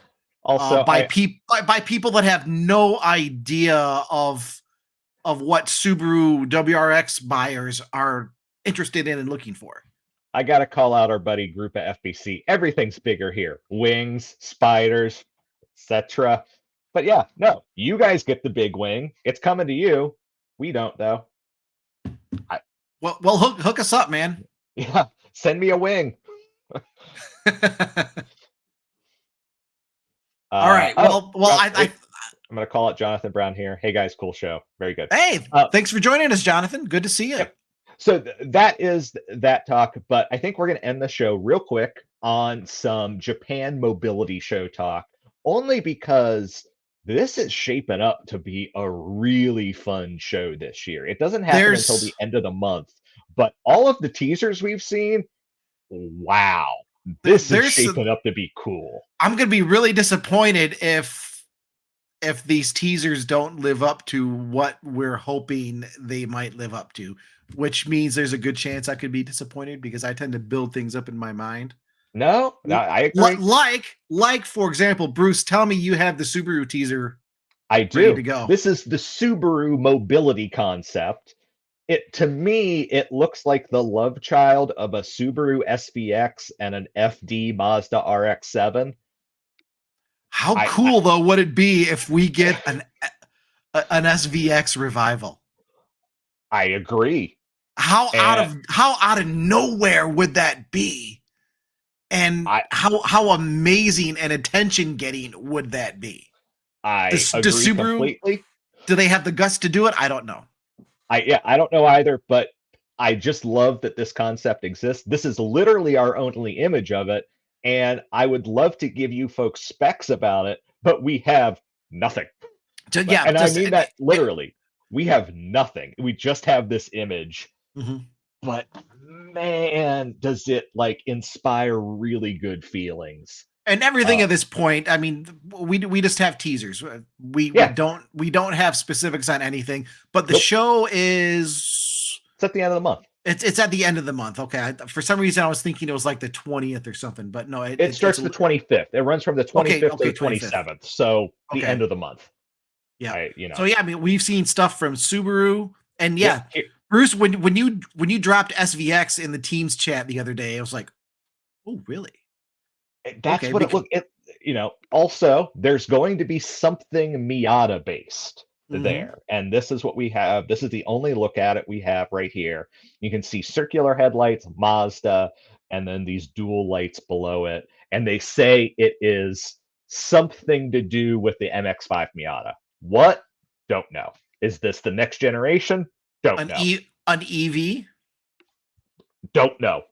Also, by people that have no idea of what Subaru WRX buyers are interested in and looking for. I got to call out our buddy group at FBC. Everything's bigger here. Wings, spiders, etc. But yeah, no, you guys get the big wing. It's coming to you. We don't though. I, Well, hook us up, man. yeah, send me a wing. All right. Oh, I I'm gonna call it Jonathan Brown here. Hey guys, cool show. Very good. hey, thanks for joining us, Jonathan. Good to see you. Yep. So that is that talk, but I think we're going to end the show real quick on some Japan mobility show talk, only because this is shaping up to be a really fun show this year. It doesn't happen until the end of the month, but all of the teasers we've seen, wow, this is shaping up to be cool. I'm going to be really disappointed if these teasers don't live up to what we're hoping they might live up to, which means there's a good chance I could be disappointed because I tend to build things up in my mind. No, I agree. Like for example, Bruce, tell me you have the Subaru teaser. I do. Ready to go. This is the Subaru mobility concept. To me, it looks like the love child of a Subaru SVX and an FD Mazda RX-7. How cool though would it be if we get an SVX revival? I agree. How out of nowhere would that be? And how amazing and attention getting would that be? I agree Subaru, completely. Do they have the guts to do it? I don't know. I don't know either, but I just love that this concept exists. This is literally our only image of it. And I would love to give you folks specs about it, but we have nothing. Yeah, and I mean that literally. We have nothing. We just have this image. Mm-hmm. But man, does it like inspire really good feelings. And everything at this point, I mean, we just have teasers. We don't have specifics on anything, but the show is it's at the end of the month. It's at the end of the month. Okay. For some reason, I was thinking it was like the 20th or something, but no. It starts the 25th. It runs from the 25th to the 27th. So the end of the month. Yeah. So yeah, I mean, we've seen stuff from Subaru, and Bruce, when you dropped SVX in the Teams chat the other day, I was like, oh, really? That's what it looked. Also, there's going to be something Miata based. There, and this is what we have. This is the only look at it we have right here. You can see circular headlights, Mazda, and then these dual lights below it, and they say it is something to do with the MX-5 Miata. What? Don't know. Is this the next generation? Don't know. An EV? Don't know.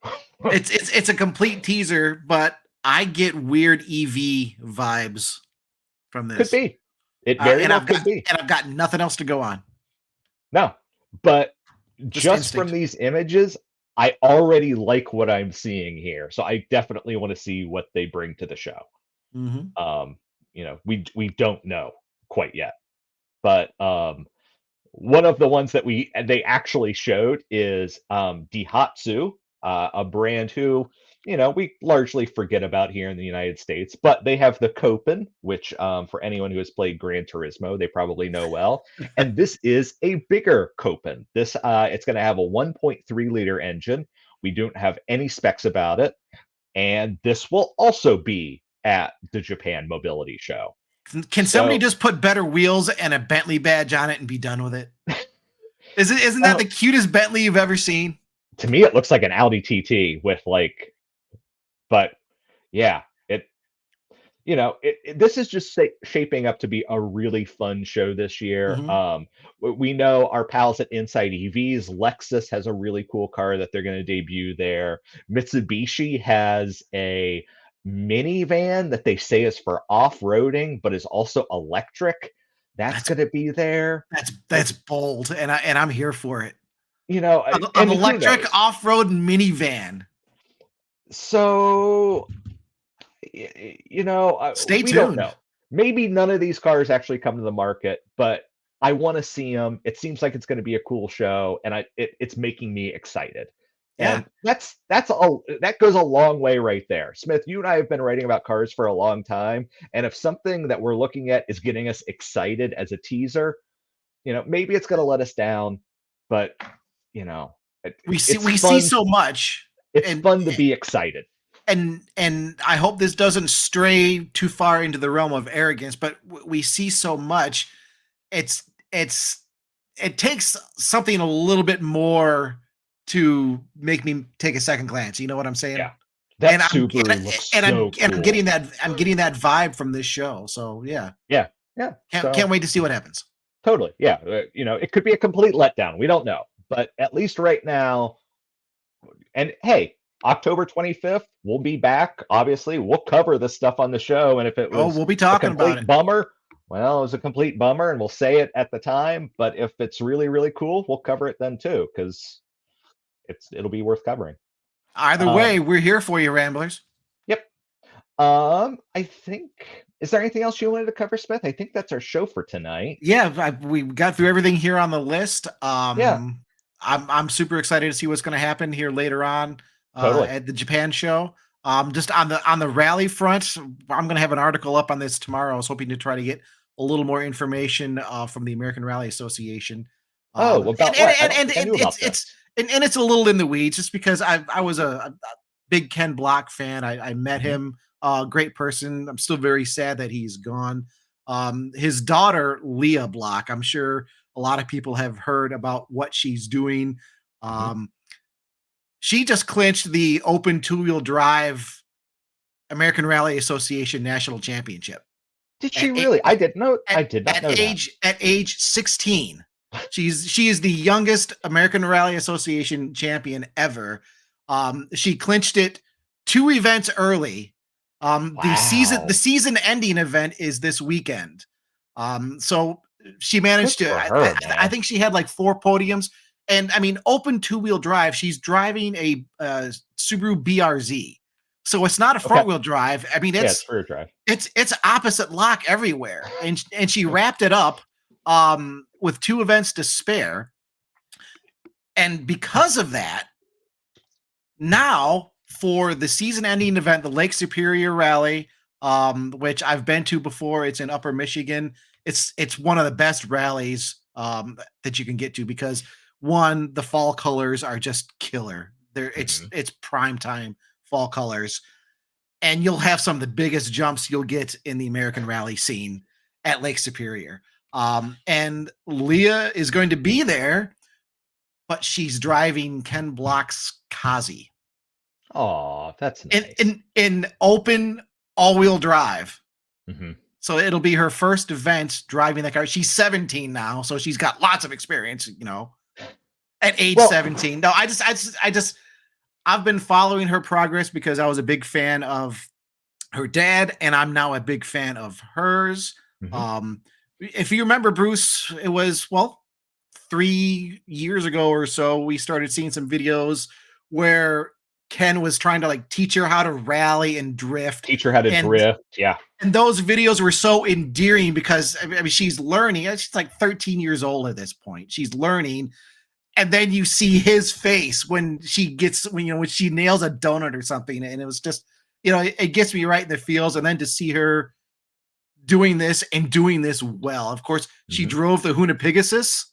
It's a complete teaser, but I get weird EV vibes from this. Could be. It very well could be. And I've got nothing else to go on. No, but just from these images, I already like what I'm seeing here. So I definitely want to see what they bring to the show. We don't know quite yet. But one of the ones that they actually showed is Daihatsu, a brand who we largely forget about here in the United States, but they have the Copen, which for anyone who has played Gran Turismo, they probably know well. And this is a bigger Copen. This it's going to have a 1.3 liter engine. We don't have any specs about it. And this will also be at the Japan Mobility Show. Can somebody just put better wheels and a Bentley badge on it and be done with it? Isn't that the cutest Bentley you've ever seen? To me, it looks like an Audi TT with but yeah, this is just shaping up to be a really fun show this year. We know our pals at Inside EVs, Lexus has a really cool car that they're going to debut there. Mitsubishi has a minivan that they say is for off-roading, but is also electric. That's going to be there. That's bold, and I'm here for it. An electric off-road minivan. So, stay tuned. Don't know. Maybe none of these cars actually come to the market, but I want to see them. It seems like it's going to be a cool show, and it's making me excited. Yeah. And that goes a long way right there. Smith, you and I have been writing about cars for a long time, and if something that we're looking at is getting us excited as a teaser, maybe it's going to let us down, but We see it's we see fun. so much, It's and fun to be excited. and I hope this doesn't stray too far into the realm of arrogance, but we see so much. It's it takes something a little bit more to make me take a second glance. You know what I'm saying? Yeah, that And Subaru looks so I'm cool. getting that vibe from this show. So yeah, Yeah. can't wait to see what happens. Totally. Yeah. It could be a complete letdown. We don't know, but at least right now. And hey, October 25th, we'll be back. Obviously, we'll cover this stuff on the show. And if it Oh, was we'll be a talking about complete it. bummer, well, it was a complete bummer, and we'll say it at the time. But if it's really, really cool, we'll cover it then too, because it'll be worth covering. Either Um, way, we're here for you, Ramblers. yep. I think, is there anything else you wanted to cover, Smith? I think that's our show for tonight. Yeah, we got through everything here on the list. Yeah. I'm super excited to see what's going to happen here later on Totally. at the Japan show. Just on the rally front, I'm going to have an article up on this tomorrow. I was hoping to try to get a little more information from the American Rally Association. Oh, about what? I don't think I knew about it's it's a little in the weeds, just because I was a big Ken Block fan. I met him, great person. I'm still very sad that he's gone. His daughter, Leah Block, I'm sure a lot of people have heard about what she's doing. She just clinched the open two-wheel drive American Rally Association National Championship. Did she really? I did not know At age 16. She is the youngest American Rally Association champion ever. She clinched it 2 events early. Wow. The season ending event is this weekend. So she managed Good to. for her, I think she had like 4 podiums, and I mean, open two-wheel drive. She's driving a Subaru BRZ, so it's not a front-wheel drive. I mean, it's rear drive. It's opposite lock everywhere, and she wrapped it up with 2 events to spare, and because of that, now for the season-ending event, the Lake Superior Rally, which I've been to before, it's in Upper Michigan. It's one of the best rallies that you can get to, because one, the fall colors are just killer. It's prime time fall colors, and you'll have some of the biggest jumps you'll get in the American Rally scene at Lake Superior. And Leah is going to be there, but she's driving Ken Block's Kazi. Oh, that's nice. In open all-wheel drive. Mm-hmm. So it'll be her first event driving that car. She's 17 now, so she's got lots of experience, at age 17. No, I've been following her progress because I was a big fan of her dad, and I'm now a big fan of hers. Mm-hmm. If you remember, Bruce, it was 3 years ago or so, we started seeing some videos where Ken was trying to teach her how to rally and drift. Yeah. And those videos were so endearing because I mean, she's learning. She's like 13 years old at this point. She's learning. And then you see his face when she nails a donut or something. And it was just, it gets me right in the feels. And then to see her doing this and doing this well. Of course, she drove the Huna Pegasus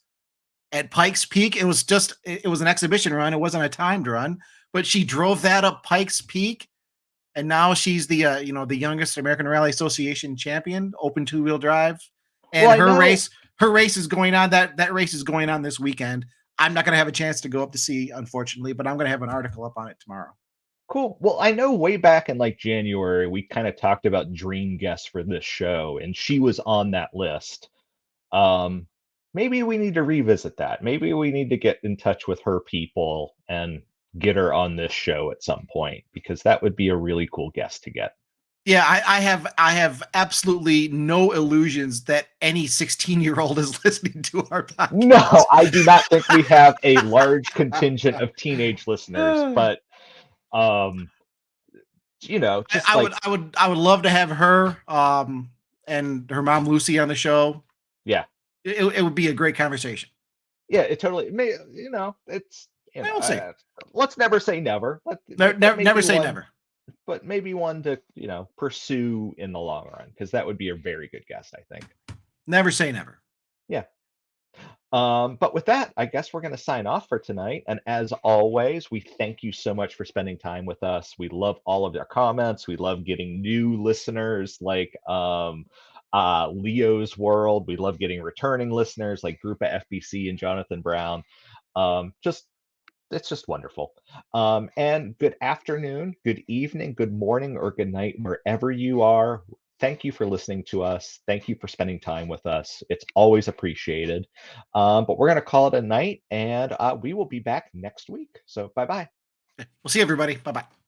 at Pikes Peak. It was an exhibition run. It wasn't a timed run, but she drove that up Pikes Peak. And now she's the the youngest American Rally Association champion, open two-wheel drive. And her race is going on. That race is going on this weekend. I'm not going to have a chance to go up to see, unfortunately, but I'm going to have an article up on it tomorrow. Cool. Well, I know way back in January, we kind of talked about dream guests for this show, and she was on that list. Maybe we need to revisit that. Maybe we need to get in touch with her people and get her on this show at some point, because that would be a really cool guest to get. Yeah, I have absolutely no illusions that any 16-year-old is listening to our podcast. No, I do not think we have a large contingent of teenage listeners, but just I would love to have her and her mom Lucy on the show. Yeah. it would be a great conversation. Yeah, it totally may, it's, We'll see. let's never say never. Never, But maybe never say one, never. but maybe one to, pursue in the long run, because that would be a very good guest, I think. Never say never. Yeah. But with that, I guess we're going to sign off for tonight. And as always, we thank you so much for spending time with us. We love all of your comments. We love getting new listeners like Leo's World. We love getting returning listeners like Group of FBC and Jonathan Brown. It's just wonderful. And good afternoon, good evening, good morning, or good night, wherever you are. Thank you for listening to us. Thank you for spending time with us. It's always appreciated. But we're going to call it a night, and we will be back next week. So bye-bye. We'll see everybody. Bye-bye.